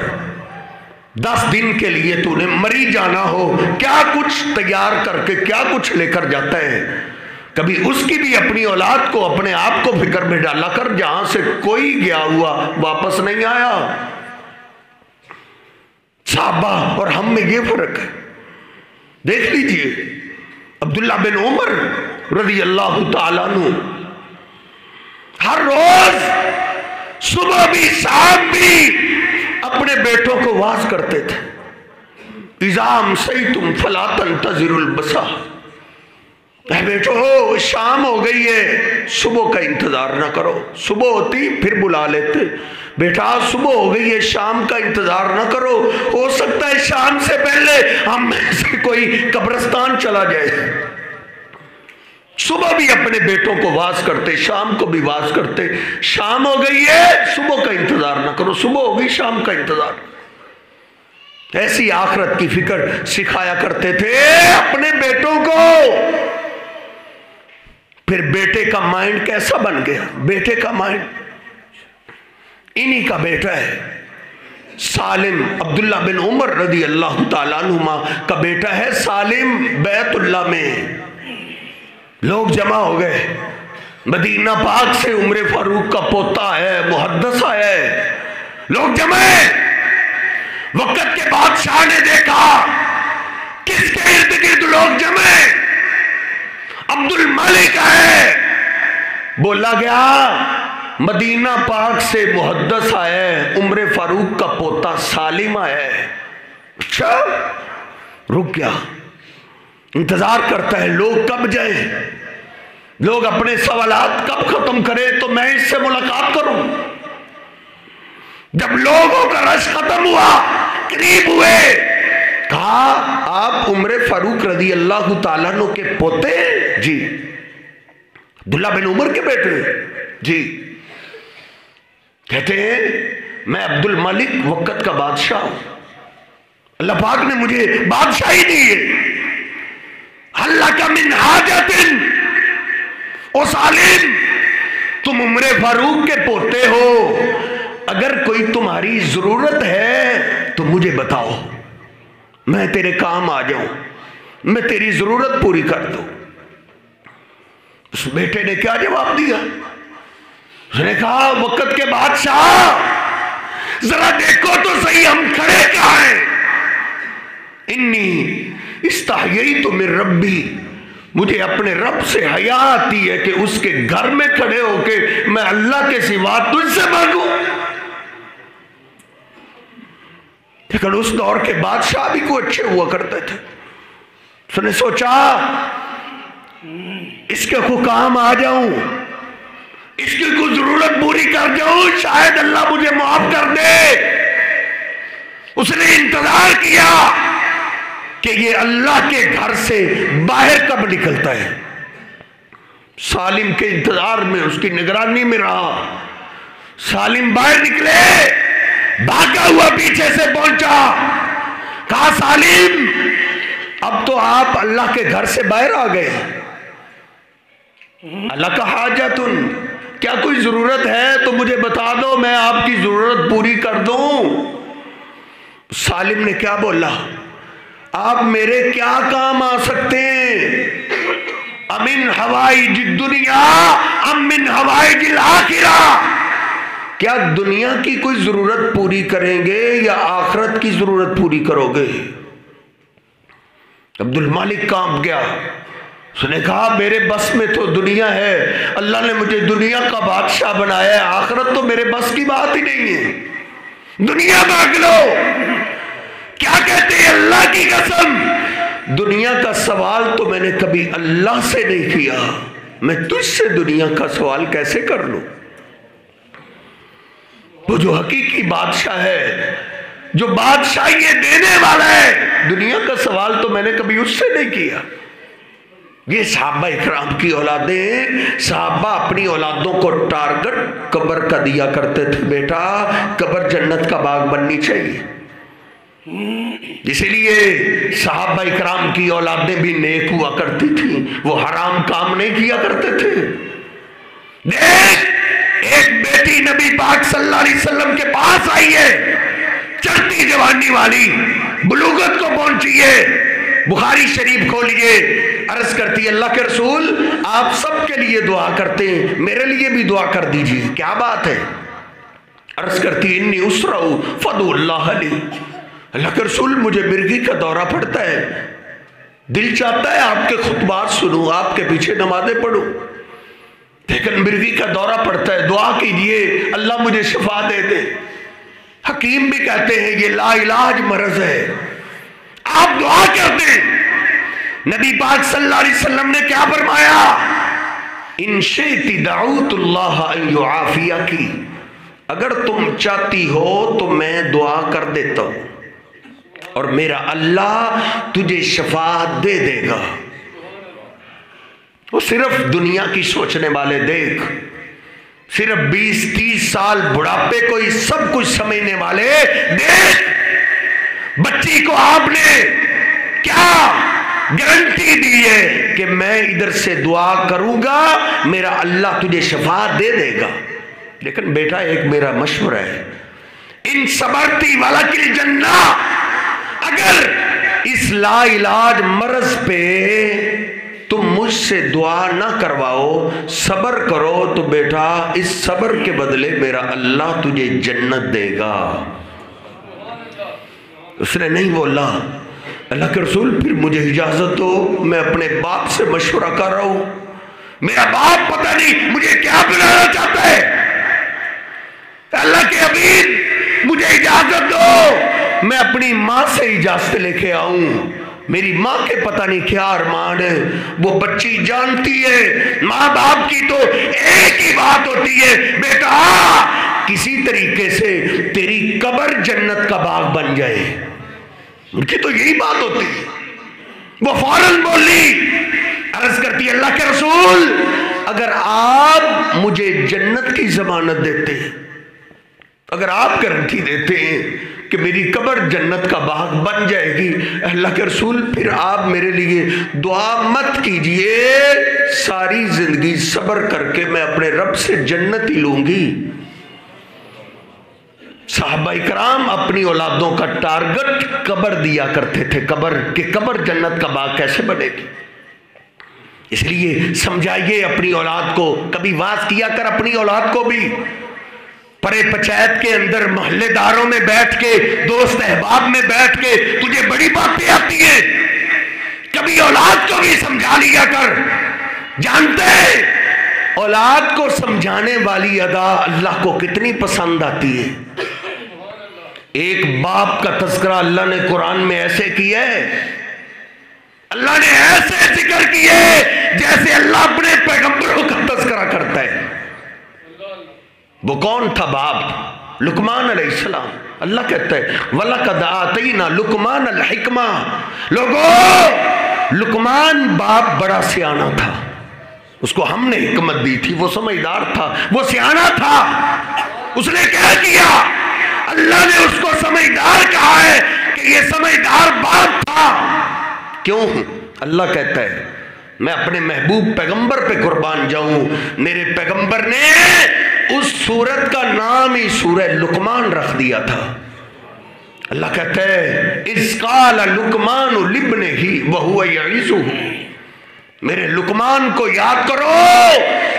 10 دن کے لیے تو نے مری جانا ہو، کیا کچھ تیار کر کے کیا کچھ لے کر جاتا ہے۔ کبھی اس کی بھی اپنی اولاد کو، اپنے آپ کو فکر میں ڈالا کر، جہاں سے کوئی گیا ہوا واپس نہیں آیا۔ صحابہ اور ہم میں یہ فرق ہے۔ دیکھ لیجئے عبداللہ بن عمر رضی اللہ تعالیٰ عنہ ہر روز صبح بھی شام بھی اپنے بیٹوں کو واعظ کرتے تھے۔ اذا امسیتم فلا تنتظروا البصا، اے بیٹو شام ہو گئی ہے، صبح کا انتظار نہ کرو۔ صبح ہوتی پھر بلا لیتے، بیٹا صبح ہو گئی ہے، شام کا انتظار نہ کرو، ہو سکتا ہے شام سے پہلے ہم میں سے کوئی قبرستان چلا جائے۔ صبح بھی اپنے بیٹوں کو واعظ کرتے، شام کو بھی واعظ کرتے، شام ہو گئی ہے صبح کا انتظار نہ کرو، صبح ہو گئی شام کا انتظار۔ ایسی آخرت کی فکر سکھایا کرتے تھے اپنے بیٹوں کو۔ پھر بیٹے کا مائنڈ کیسا بن گیا؟ بیٹے کا مائنڈ انہی کا بیٹا ہے سالم، عبداللہ بن عمر رضی اللہ تعالیٰ عنہما کا بیٹا ہے سالم۔ بیت اللہ میں لوگ جمع ہو گئے، مدینہ پاک سے عمر فاروق کا پوتا ہے، محدث ہے، لوگ جمع ہیں۔ وقت کے بادشاہ نے دیکھا کس کے ارد گرد لوگ جمع ہیں، عبد الملک ہے۔ بولا گیا مدینہ پاک سے محدث آیا ہے، عمر فاروق کا پوتا سالم آیا ہے۔ اچھا، رک گیا، انتظار کرتا ہے لوگ کب جائیں، لوگ اپنے سوالات کب ختم کریں تو میں اس سے ملاقات کروں۔ جب لوگوں کا رش ختم ہوا، قریب ہوئے، کہا آپ عمر فاروق رضی اللہ تعالیٰ عنہ کے پوتے؟ جی۔ عبداللہ بن عمر کے بیٹے؟ جی۔ کہتے ہیں میں عبد الملک وقت کا بادشاہ ہوں، اللہ پاک نے مجھے بادشاہی دی ہے۔ اللہ کا من حاجت، او سالم تم عمر فاروق کے پوتے ہو، اگر کوئی تمہاری ضرورت ہے تو مجھے بتاؤ، میں تیرے کام آ جاؤں، میں تیری ضرورت پوری کر دوں۔ اس بیٹے نے کیا جواب دیا؟ اس نے کہا وقت کے بادشاہ ذرا دیکھو تو صحیح ہم کھڑے کہاں ہیں۔ انی استحییت من ربی، مجھے اپنے رب سے حیا آتی ہے کہ اس کے گھر میں کھڑے ہو کے میں اللہ کے سوا تجھ سے مانگوں۔ لیکن اس دور کے بادشاہ بھی کوئی اچھے ہوا کرتے تھے۔ اس نے سوچا اس کے کو کام آ جاؤں، اس کی کوئی ضرورت پوری کر جاؤں، شاید اللہ مجھے معاف کر دے۔ اس نے انتظار کیا کہ یہ اللہ کے گھر سے باہر کب نکلتا ہے۔ سالم کے انتظار میں، اس کی نگرانی میں رہا۔ سالم باہر نکلے، بھاگا ہوا پیچھے سے پہنچا، کہا سالم اب تو آپ اللہ کے گھر سے باہر آ گئے، اللہ کا حاجتن، کیا کوئی ضرورت ہے تو مجھے بتا دو، میں آپ کی ضرورت پوری کر دوں۔ سالم نے کیا بولا؟ آپ میرے کیا کام آ سکتے ہیں؟ امن حوائج الدنیا ام من حوائج الاخرہ، کیا دنیا کی کوئی ضرورت پوری کریں گے یا آخرت کی ضرورت پوری کرو گے؟ عبد الملک کانپ گیا، اس نے کہا میرے بس میں تو دنیا ہے، اللہ نے مجھے دنیا کا بادشاہ بنایا ہے، آخرت تو میرے بس کی بات ہی نہیں ہے، دنیا مانگ لو۔ کیا کہتے ہیں؟ اللہ کی قسم دنیا کا سوال تو میں نے کبھی اللہ سے نہیں کیا، میں تجھ سے دنیا کا سوال کیسے کر لوں؟ وہ جو حقیقی بادشاہ ہے، جو بادشاہی دینے والا ہے، دنیا کا سوال تو میں نے کبھی اس سے نہیں کیا۔ یہ صحابہ اکرام کی اولادیں ہیں۔ صحابہ اپنی اولادوں کو ٹارگٹ قبر کا دیا کرتے تھے، بیٹا قبر جنت کا باغ بننی چاہیے۔ اسی لیے صحابہ اکرام کی اولادیں بھی نیک ہوا کرتی تھیں، وہ حرام کام نہیں کیا کرتے تھے۔ دیکھ ایک بیٹی نبی پاک صلی اللہ علیہ وسلم کے پاس آئی ہے، چڑھتی جوانی والی، بلوغت کو پہنچی ہے، بخاری شریف کھولیے، عرض کرتی ہے اللہ کے رسول آپ سب کے لیے دعا کرتے ہیں، میرے لیے بھی دعا کر دیجیے۔ کیا بات ہے؟ عرض کرتی انی اسرع فدعوا اللہ لی، اللہ کے رسول مجھے مرگی کا دورہ پڑتا ہے، دل چاہتا ہے آپ کے خطبات سنوں، آپ کے پیچھے نمازیں پڑھوں، لیکن مرگی کا دورہ پڑتا ہے، دعا کیجئے اللہ مجھے شفا دے دے۔ حکیم بھی کہتے ہیں یہ لا علاج مرض ہے، آپ دعا کر دیں۔ نبی پاک صلی اللہ علیہ وسلم نے کیا فرمایا؟ ان شئت دعوت اللہ ان یعافیکی، اگر تم چاہتی ہو تو میں دعا کر دیتا ہوں اور میرا اللہ تجھے شفا دے دے گا۔ وہ صرف دنیا کی سوچنے والے دیکھ، صرف 20-30 سال بڑھاپے کو ہی سب کچھ سمجھنے والے دیکھ، بچی کو آپ نے کیا گارنٹی دی ہے کہ میں ادھر سے دعا کروں گا میرا اللہ تجھے شفا دے دے گا، لیکن بیٹا ایک میرا مشورہ ہے، ان صبرتی ولکل جنہ، اگر اس لا علاج مرض پہ تم مجھ سے دعا نہ کرواؤ، صبر کرو تو بیٹا اس صبر کے بدلے میرا اللہ تجھے جنت دے گا۔ اس نے نہیں بولا اللہ کے رسول پھر مجھے اجازت دو، میں اپنے باپ سے مشورہ کر رہا ہوں، میرا باپ پتہ نہیں مجھے کیا بنانا چاہتا ہے، اللہ کے حبیب مجھے اجازت دو میں اپنی ماں سے اجازت لے کے آؤں، میری ماں کے پتہ نہیں کیا ارمان ہے، وہ بچی جانتی ہے ماں باپ کی تو ایک ہی بات ہوتی ہے بیٹا کسی طریقے سے تیری قبر جنت کا باغ بن جائے، ان کی تو یہی بات ہوتی ہے۔ وہ فوراً بولی، عرض کرتی اللہ کے رسول اگر آپ مجھے جنت کی ضمانت دیتے ہیں، اگر آپ گارنٹی دیتے ہیں کہ میری قبر جنت کا باغ بن جائے گی، اللہ کے رسول پھر آپ میرے لیے دعا مت کیجئے، ساری زندگی صبر کر کے میں اپنے رب سے جنت ہی لوں گی۔ صحابہ اکرام اپنی اولادوں کا ٹارگٹ قبر دیا کرتے تھے، قبر کہ قبر جنت کا باغ کیسے بنے گی۔ اس لیے سمجھائیے اپنی اولاد کو، کبھی واز کیا کر اپنی اولاد کو بھی، پرے پچایت کے اندر محلے داروں میں بیٹھ کے، دوست احباب میں بیٹھ کے تجھے بڑی باتیں آتی ہیں، کبھی اولاد کو بھی سمجھا لیا کر۔ جانتے ہیں اولاد کو سمجھانے والی ادا اللہ کو کتنی پسند آتی ہے۔ ایک باپ کا تذکرہ اللہ نے قرآن میں ایسے کیا ہے، اللہ نے ایسے ذکر کیا ہے جیسے اللہ اپنے پیغمبروں کا تذکرہ کرتا ہے۔ وہ کون تھا باپ؟ لقمان علیہ السلام۔ اللہ کہتا ہے وَلَقَدْ آتَيْنَا لُقْمَانَ الْحِكْمَةَ، لوگو لقمان باپ بڑا سیانہ تھا، اس کو ہم نے حکمت دی تھی، وہ سمجھدار تھا، وہ سیانہ تھا۔ اس نے کیا کیا؟ اللہ نے اس کو سمجھدار کہا ہے کہ یہ سمجھدار باپ تھا۔ کیوں؟ اللہ کہتا ہے میں اپنے محبوب پیغمبر پہ قربان جاؤں، میرے پیغمبر نے اس سورت کا نام ہی سورہ لقمان رکھ دیا تھا۔ اللہ کہتا ہے اِذْ قَالَ لُقْمَانُ لِابْنِهِ وَهُوَ يَعِظُهُ، میرے لقمان کو یاد کرو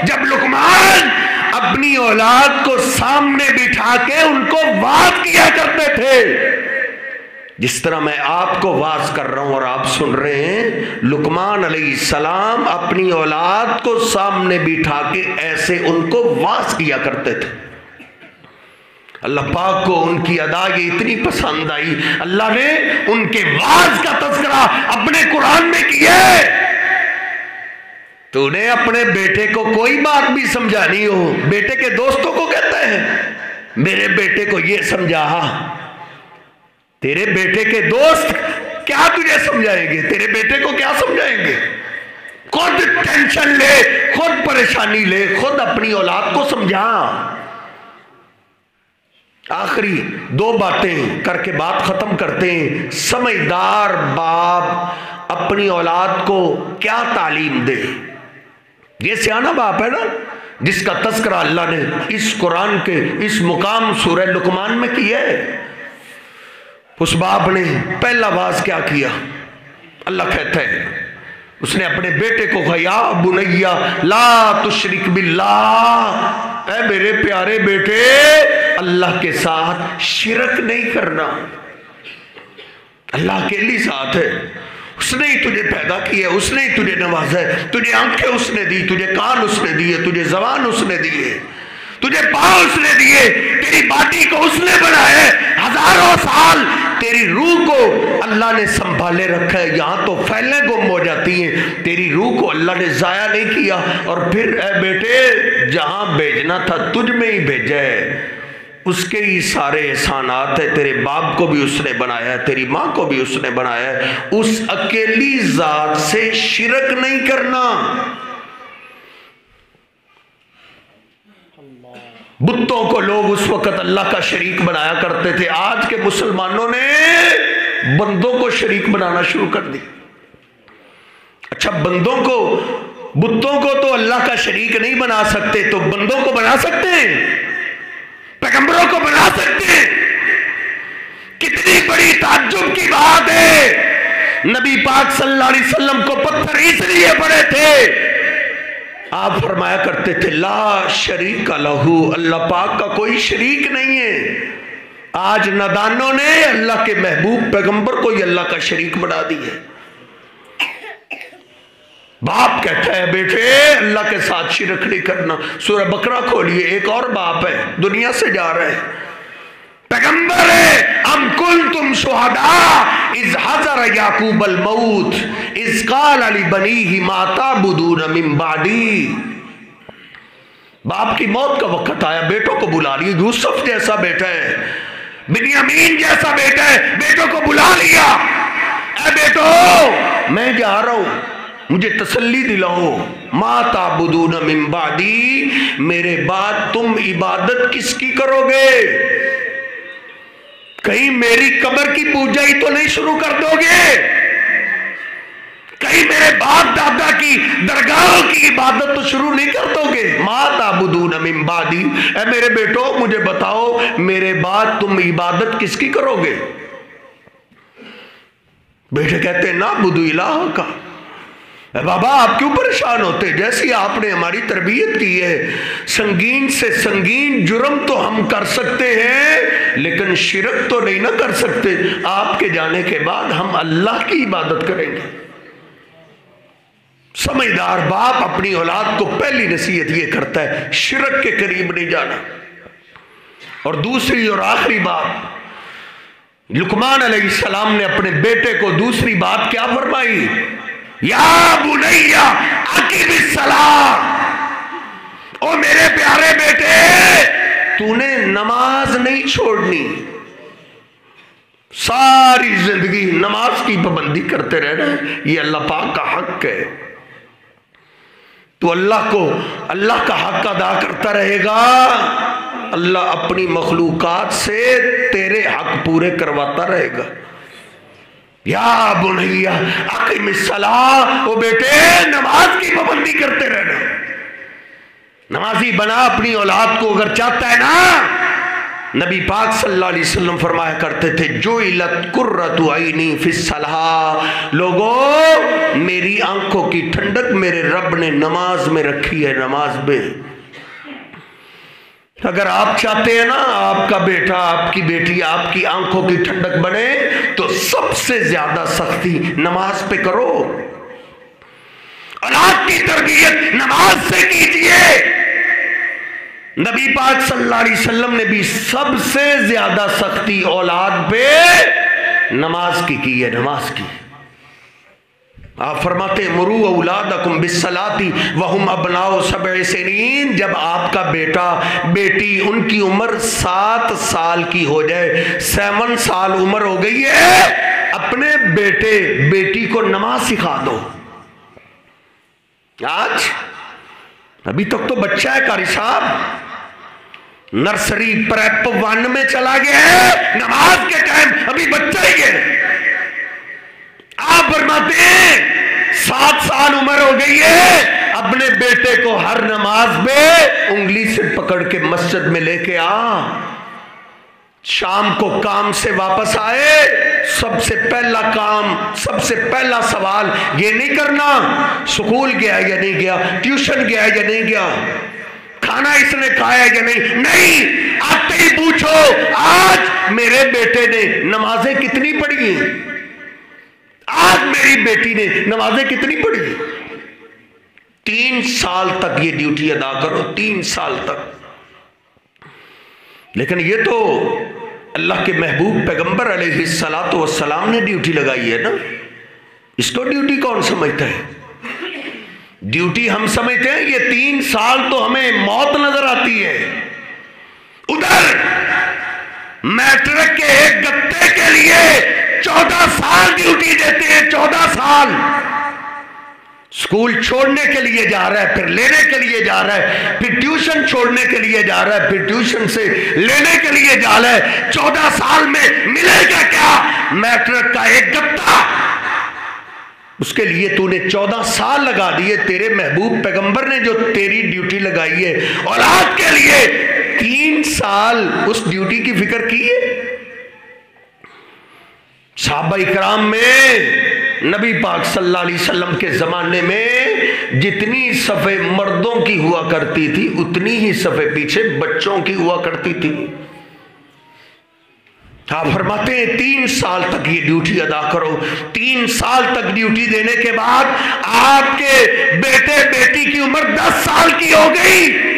جب لقمان اپنی اولاد کو سامنے بٹھا کے ان کو واعظ کیا کرتے تھے۔ جس طرح میں آپ کو واز کر رہا ہوں اور آپ سن رہے ہیں، لقمان علیہ السلام اپنی اولاد کو سامنے بٹھا کے ایسے ان کو واز کیا کرتے تھے۔ اللہ پاک کو ان کی ادا یہ اتنی پسند آئی، اللہ نے ان کے واز کا تذکرہ اپنے قرآن میں کیا ہے۔ تو نے اپنے بیٹے کو کوئی بات بھی سمجھانی ہو، بیٹے کے دوستوں کو کہتا ہے میرے بیٹے کو یہ سمجھا، تیرے بیٹے کے دوست کیا تجھے سمجھائیں گے؟ تیرے بیٹے کو کیا سمجھائیں گے؟ خود ٹینشن لے، خود پریشانی لے، خود اپنی اولاد کو سمجھا۔ آخری دو باتیں کر کے بات ختم کرتے ہیں۔ سمجھدار باپ اپنی اولاد کو کیا تعلیم دے؟ یہ سیانہ باپ ہے نا جس کا تذکرہ اللہ نے اس قرآن کے اس مقام سورہ لقمان میں کیا ہے۔ اس باپ نے پہلا واز کیا کیا؟ اللہ کہتا ہے اس نے اپنے بیٹے کو کہا یا بنیا لا تشرک باللہ، اے میرے پیارے بیٹے اللہ کے ساتھ شرک نہیں کرنا۔ اللہ اکیلی ذات ہے، اس نے ہی تجھے پیدا کیا ہے، اس نے ہی تجھے نوازا ہے، تجھے آنکھیں اس نے دی، تجھے کان اس نے دیے، تجھے زبان اس نے دی ہے، تجھے پاؤں اس نے دیے، تیری باڈی کو اس نے بنایا ہے، ہزاروں سال تیری روح کو اللہ نے سنبھالے رکھا ہے۔ یہاں تو فیلیں گم ہو جاتی ہیں، تیری روح کو اللہ نے ضائع نہیں کیا، اور پھر اے بیٹے جہاں بھیجنا تھا تجھ میں ہی بھیجا ہے، اس کے ہی سارے احسانات ہیں۔ تیرے باپ کو بھی اس نے بنایا ہے، تیری ماں کو بھی اس نے بنایا ہے، اس اکیلی ذات سے شرک نہیں کرنا۔ بتوں کو لوگ اس وقت اللہ کا شریک بنایا کرتے تھے، آج کے مسلمانوں نے بندوں کو شریک بنانا شروع کر دی۔ اچھا بندوں کو، بتوں کو تو اللہ کا شریک نہیں بنا سکتے، تو بندوں کو بنا سکتے ہیں، پیغمبروں کو بنا سکتے ہیں۔ کتنی بڑی تعجب کی بات ہے، نبی پاک صلی اللہ علیہ وسلم کو پتھر اس لیے پڑے تھے، آپ فرمایا کرتے تھے لا شریک لہو، اللہ پاک کا کوئی شریک نہیں ہے۔ آج نادانوں نے اللہ کے محبوب پیغمبر کو ہی اللہ کا شریک بنا دی ہے۔ باپ کہتا ہے بیٹے اللہ کے ساتھ شرک نہیں کرنا۔ سورہ بقرہ کھولیے، ایک اور باپ ہے دنیا سے جا رہا ہے، پیغمبر ہے، ام کنتم شہداء اذ حضر یعقوب الموت اذ قال لبنیہ ما تعبدون من بعدی۔ باپ کی موت کا وقت آیا، بیٹوں کو بلا لیا، یوسف جیسا بیٹا ہے، بنیامین جیسا بیٹا ہے، بیٹوں کو بلا لیا، اے بیٹو میں جا رہا ہوں، مجھے تسلی دلاؤ، ما تعبدون من بعدی، میرے بعد تم عبادت کس کی کرو گے؟ کہیں میری قبر کی پوجا ہی تو نہیں شروع کر دو گے؟ کہیں میرے باپ دادا کی درگاہوں کی عبادت تو شروع نہیں کر دو گے؟ ما تعبدون من بعدی، اے میرے بیٹو مجھے بتاؤ میرے بعد تم عبادت کس کی کرو گے؟ بیٹے کہتے ہیں نعبد الہ کا۔ اے بابا آپ کیوں پریشان ہوتے؟ جیسی آپ نے ہماری تربیت کی ہے، سنگین سے سنگین جرم تو ہم کر سکتے ہیں لیکن شرک تو نہیں نہ کر سکتے۔ آپ کے جانے کے بعد ہم اللہ کی عبادت کریں گے۔ سمجھدار باپ اپنی اولاد کو پہلی نصیحت یہ کرتا ہے شرک کے قریب نہیں جانا۔ اور دوسری اور آخری بات، لقمان علیہ السلام نے اپنے بیٹے کو دوسری بات کیا فرمائی؟ یا بنیا اقم الصلاۃ، او میرے پیارے بیٹے تو نے نماز نہیں چھوڑنی، ساری زندگی نماز کی پابندی کرتے رہنا ہے، یہ اللہ پاک کا حق ہے۔ تو اللہ کا حق ادا کرتا رہے گا، اللہ اپنی مخلوقات سے تیرے حق پورے کرواتا رہے گا۔ یا بنیا اقم الصلاۃ، او بیٹے نماز کی پابندی کرتے رہنا، نمازی بنا اپنی اولاد کو اگر چاہتا ہے نا۔ نبی پاک صلی اللہ علیہ وسلم فرمایا کرتے تھے جعلت قرۃ عینی فی الصلاۃ، لوگوں میری آنکھوں کی ٹھنڈک میرے رب نے نماز میں رکھی ہے، نماز میں۔ اگر آپ چاہتے ہیں نا آپ کا بیٹا آپ کی بیٹی آپ کی آنکھوں کی ٹھنڈک بنے تو سب سے زیادہ سختی نماز پہ کرو. اولاد کی تربیت نماز سے کیجئے. نبی پاک صلی اللہ علیہ وسلم نے بھی سب سے زیادہ سختی اولاد پہ نماز کی ہے، نماز کی. آپ فرماتے ہیں مرو اولادکم بالصلاۃ وہم ابناء 7 سنین. جب آپ کا بیٹا بیٹی ان کی عمر 7 سال کی ہو جائے، 7 سال عمر ہو گئی ہے، اپنے بیٹے بیٹی کو نماز سکھا دو. آج ابھی تک تو بچہ ہے، قاری صاحب نرسری پریپ 1 میں چلا گیا ہے، نماز کے ٹائم ابھی بچہ ہی ہے. آپ فرماتے ہیں 7 سال عمر ہو گئی ہے، اپنے بیٹے کو ہر نماز میں انگلی سے پکڑ کے مسجد میں لے کے آ. شام کو کام سے واپس آئے، سب سے پہلا کام، سب سے پہلا سوال یہ نہیں کرنا سکول گیا یا نہیں گیا، ٹیوشن گیا یا نہیں گیا، کھانا اس نے کھایا یا نہیں. آتے ہی پوچھو آج میرے بیٹے نے نمازیں کتنی پڑھی ہیں، آج میری بیٹی نے نمازیں کتنی پڑھی. 3 سال تک یہ ڈیوٹی ادا کرو، 3 سال تک. لیکن یہ تو اللہ کے محبوب پیغمبر علیہ السلام نے ڈیوٹی لگائی ہے نا. اس کو ڈیوٹی کون سمجھتا ہے؟ ڈیوٹی ہم سمجھتے ہیں یہ 3 سال تو ہمیں موت نظر آتی ہے. ادھر میٹرک کے ایک گتے کے لیے 14 سال ڈیوٹی دیتے ہیں، 14 سال. سکول چھوڑنے کے لیے جا رہا ہے، پھر لینے کے لیے جا رہا ہے، پھر ٹیوشن چھوڑنے کے لیے جا رہا ہے، پھر ٹیوشن سے لینے کے لیے جا رہا ہے. 14 سال میں ملے گا کیا؟ میٹرک کا ایک گتا. اس کے لیے تو نے 14 سال لگا دیے. تیرے محبوب پیغمبر نے جو تیری ڈیوٹی لگائی ہے اولاد کے لیے 3 سال اس ڈیوٹی کی فکر کی ہے. صحابہ اکرام میں نبی پاک صلی اللہ علیہ وسلم کے زمانے میں جتنی صفیں مردوں کی ہوا کرتی تھی اتنی ہی صفیں پیچھے بچوں کی ہوا کرتی تھی. آپ فرماتے ہیں 3 سال تک یہ ڈیوٹی ادا کرو. 3 سال تک ڈیوٹی دینے کے بعد آپ کے بیٹے بیٹی کی عمر 10 سال کی ہو گئی.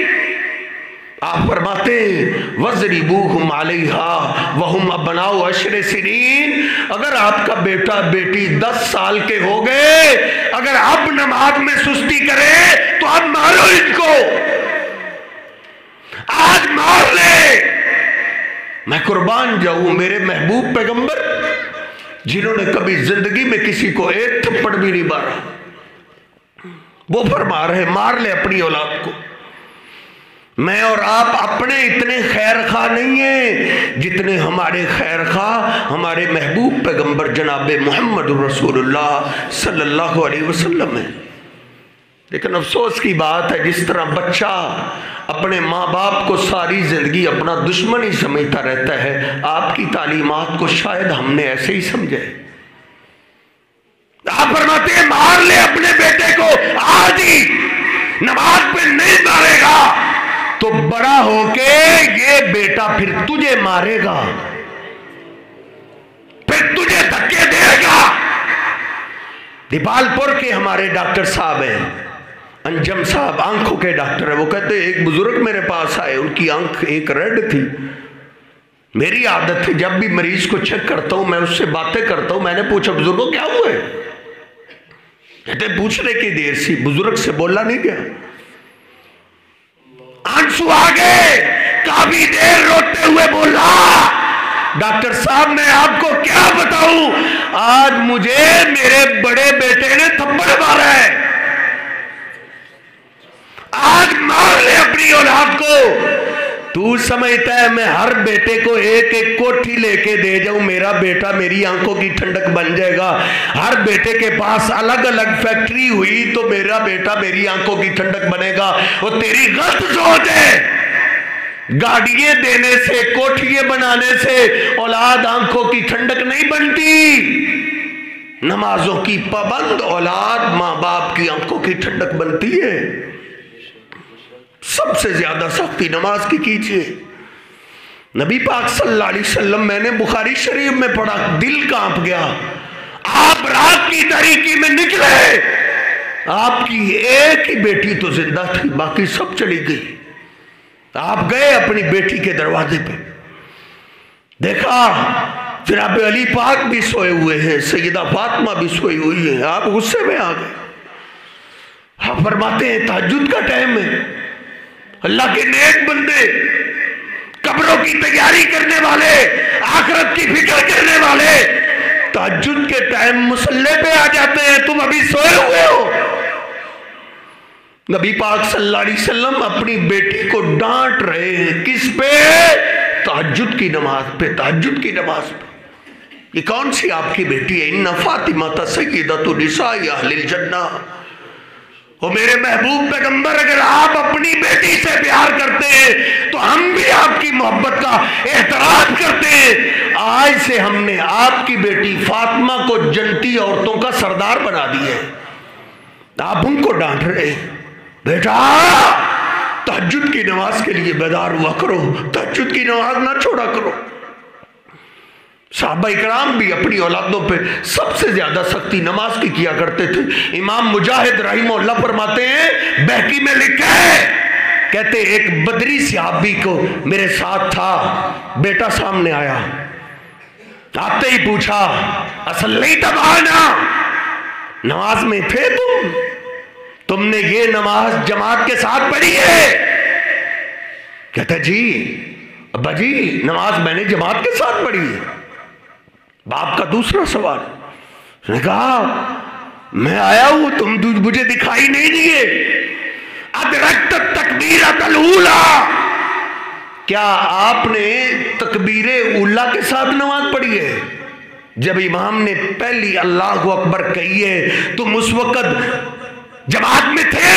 آپ فرماتے ہیں وَضْرِبُوهُمْ عَلَيْهَا وَهُمْ أَبْنَاءُ 10 سنین. اگر آپ کا بیٹا بیٹی 10 سال کے ہو گئے، اگر اب نماز میں سستی کرے تو اب مارو ان کو، آج مار لے. میں قربان جاؤں میرے محبوب پیغمبر جنہوں نے کبھی زندگی میں کسی کو ایک تھپڑ بھی نہیں مارا، وہ فرما رہے مار لے اپنی اولاد کو. میں اور آپ اپنے اتنے خیر خواہ نہیں ہیں جتنے ہمارے خیر خواہ ہمارے محبوب پیغمبر جناب محمد رسول اللہ صلی اللہ علیہ وسلم ہیں. لیکن افسوس کی بات ہے جس طرح بچہ اپنے ماں باپ کو ساری زندگی اپنا دشمن ہی سمجھتا رہتا ہے، آپ کی تعلیمات کو شاید ہم نے ایسے ہی سمجھے. آپ فرماتے ہیں مار لے اپنے بیٹے کو، آج ہی نماز پہ نہیں مارے گا تو بڑا ہو کے یہ بیٹا پھر تجھے مارے گا، پھر تجھے دھکے دے گا. دیپال پور کے ہمارے ڈاکٹر صاحب ہیں، انجم صاحب آنکھوں کے ڈاکٹر ہیں. وہ کہتے ہیں ایک بزرگ میرے پاس آئے، ان کی آنکھ ایک ریڈ تھی. میری عادت ہے جب بھی مریض کو چیک کرتا ہوں میں اس سے باتیں کرتا ہوں. میں نے پوچھا بزرگوں کیا ہوا ہے؟ کہتے پوچھنے کی دیر سی بزرگ سے بولا نہیں گیا، آنسو آگے، کافی دیر روتے ہوئے بولا ڈاکٹر صاحب میں آپ کو کیا بتاؤں، آج مجھے میرے بڑے بیٹے نے تھپڑ مارا ہے، آج مار لے اپنی اولاد کو. تو سمجھتا ہے میں ہر بیٹے کو ایک ایک کوٹھی لے کے دے جاؤں میرا بیٹا میری آنکھوں کی ٹھنڈک بن جائے گا؟ ہر بیٹے کے پاس الگ الگ فیکٹری ہوئی تو میرا بیٹا میری آنکھوں کی ٹھنڈک بنے گا. وہ تیری غلط سوچ ہے. گاڑیاں دینے سے کوٹھیاں بنانے سے اولاد آنکھوں کی ٹھنڈک نہیں بنتی. نمازوں کی پابند اولاد ماں باپ کی آنکھوں کی ٹھنڈک بنتی ہے. سب سے زیادہ سختی نماز کی کیجئے۔ نبی پاک صلی اللہ علیہ وسلم، میں نے بخاری شریف میں پڑھا، دل کانپ گیا۔ آپ رات کی تاریکی میں نکلے، آپ کی ایک ہی بیٹی تو زندہ تھی، باقی سب چلی گئی۔ آپ گئے اپنی بیٹی کے دروازے پہ، دیکھا جناب علی پاک بھی سوئے ہوئے ہیں، سیدہ فاطمہ بھی سوئی ہوئی ہیں۔ آپ غصے میں آ گئے۔ آپ فرماتے ہیں تہجد کا ٹائم ہے، اللہ کے نیک بندے، قبروں کی تیاری کرنے والے، آخرت کی فکر کرنے والے تہجد کے ٹائم مصلی پہ آ جاتے ہیں، تم ابھی سوئے ہوئے ہو۔ نبی پاک صلی اللہ علیہ وسلم اپنی بیٹی کو ڈانٹ رہے ہیں، کس پہ؟ تہجد کی نماز پہ، تہجد کی نماز پہ۔ یہ کون سی آپ کی بیٹی ہے؟ ان فاطمہ سیدۃ نساء اہل الجنہ۔ وہ میرے محبوب پیغمبر، اگر آپ اپنی بیٹی سے پیار کرتے ہیں تو ہم بھی آپ کی محبت کا احترام کرتے ہیں۔ آج سے ہم نے آپ کی بیٹی فاطمہ کو جنتی عورتوں کا سردار بنا دی ہے، آپ ان کو ڈانٹ رہے ہیں۔ بیٹا تہجد کی نماز کے لیے بیدار ہوا کرو، تہجد کی نماز نہ چھوڑا کرو۔ صحابہ اکرام بھی اپنی اولادوں پہ سب سے زیادہ سختی نماز کی کیا کرتے تھے۔ امام مجاہد رحمہ اللہ فرماتے ہیں، بہقی میں لکھا ہے، کہتے ایک بدری صحابی کو میرے ساتھ تھا، بیٹا سامنے آیا، آتے ہی پوچھا اصلیت معنا، نماز میں تھے تم نے یہ نماز جماعت کے ساتھ پڑھی ہے؟ کہتا جی ابا جی نماز میں نے جماعت کے ساتھ پڑھی ہے۔ باپ کا دوسرا سوال، اس نے کہا میں آیا ہوں، تم مجھے دکھائی نہیں دیے۔ ادرکت تکبیرۃ الاولی، کیا آپ نے تکبیر اولی کے ساتھ نماز پڑھی ہے؟ جب امام نے پہلی اللہ اکبر کہی ہے تم اس وقت جماعت میں تھے؟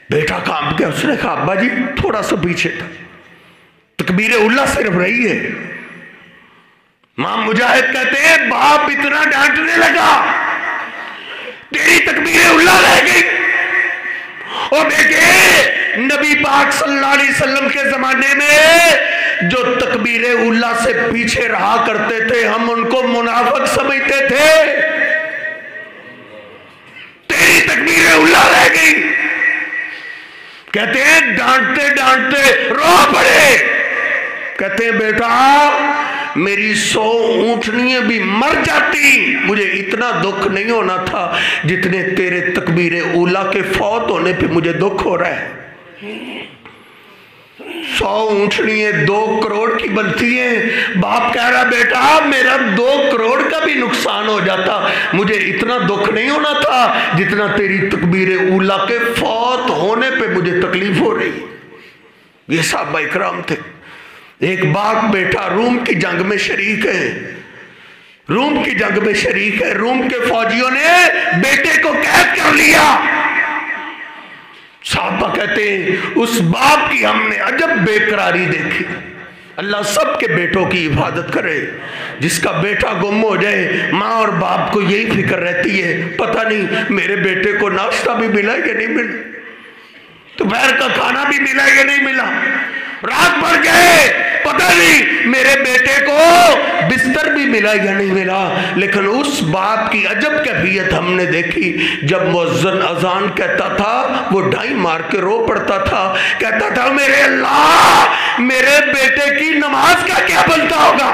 بیٹا کانپ گیا، اس نے کہا ابا جی تھوڑا سا پیچھے تھا، تکبیر اولی صرف رہی ہے۔ امام مجاہد کہتے ہیں باپ اتنا ڈانٹنے لگا، تیری تکبیر اولی رہ گئی۔ اور بیٹے نبی پاک صلی اللہ علیہ وسلم کے زمانے میں جو تکبیر اولی سے پیچھے رہا کرتے تھے ہم ان کو منافق سمجھتے تھے، تیری تکبیر اولی رہ گئی۔ کہتے ہیں ڈانٹتے ڈانٹتے رو پڑے، کہتے ہیں بیٹا میری 100 اونٹنیاں بھی مر جاتی، مجھے اتنا دکھ نہیں ہونا تھا جتنے تیرے تکبیر اولی کے فوت ہونے پہ مجھے دکھ ہو رہا ہے۔ 100 اونٹنیاں 2 کروڑ کی بنتی ہیں، باپ کہہ رہا بیٹا میرا 2 کروڑ کا بھی نقصان ہو جاتا مجھے اتنا دکھ نہیں ہونا تھا جتنا تیری تکبیر اولی کے فوت ہونے پہ مجھے تکلیف ہو رہی۔ یہ صحابہ اکرام تھے۔ ایک باپ بیٹا روم کی جنگ میں شریک ہے، روم کی جنگ میں شریک ہے، روم کے فوجیوں نے بیٹے کو قید کر لیا۔ صحابہ کہتے ہیں اس باپ کی ہم نے عجب بے قراری دیکھی۔ اللہ سب کے بیٹوں کی حفاظت کرے، جس کا بیٹا گم ہو جائے ماں اور باپ کو یہی فکر رہتی ہے پتہ نہیں میرے بیٹے کو ناشتہ بھی ملا یا نہیں ملا، دوپہر کا کھانا بھی ملا یا نہیں ملا، رات بھر گئے پتہ نہیں میرے بیٹے کو بستر بھی ملا یا نہیں ملا۔ لیکن اس باپ کی عجب کیفیت ہم نے دیکھی، جب مؤذن اذان کہتا تھا وہ ڈھائی مار کے رو پڑتا تھا، کہتا تھا میرے اللہ میرے بیٹے کی نماز کا کیا بنتا ہوگا،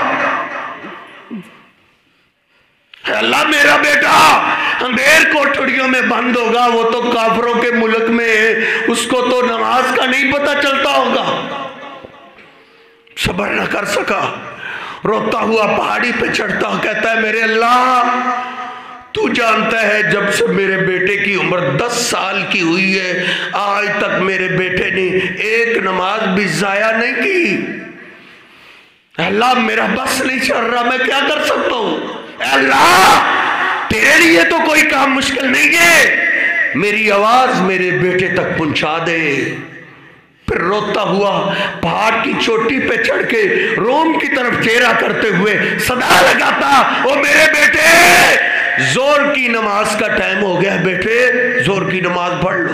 اللہ میرا بیٹا اندھیر کوٹھڑیوں میں بند ہوگا، وہ تو کافروں کے ملک میں ہے، اس کو تو نماز کا نہیں پتہ چلتا ہوگا۔ صبر نہ کر سکا، روتا ہوا پہاڑی پہ چڑھتا کہتا ہے میرے اللہ تو جانتا ہے جب سے میرے بیٹے کی عمر 10 سال کی ہوئی ہے آج تک میرے بیٹے نے ایک نماز بھی ضائع نہیں کی، اللہ میرا بس نہیں چل رہا، میں کیا کر سکتا ہوں، اے اللہ تیرے لیے تو کوئی کام مشکل نہیں ہے، میری آواز میرے بیٹے تک پہنچا دے۔ پھر روتا ہوا پہاڑ کی چوٹی پہ چڑھ کے روم کی طرف چہرہ کرتے ہوئے صدا لگاتا او میرے بیٹے زور کی نماز کا ٹائم ہو گیا، بیٹے زور کی نماز پڑھ لو۔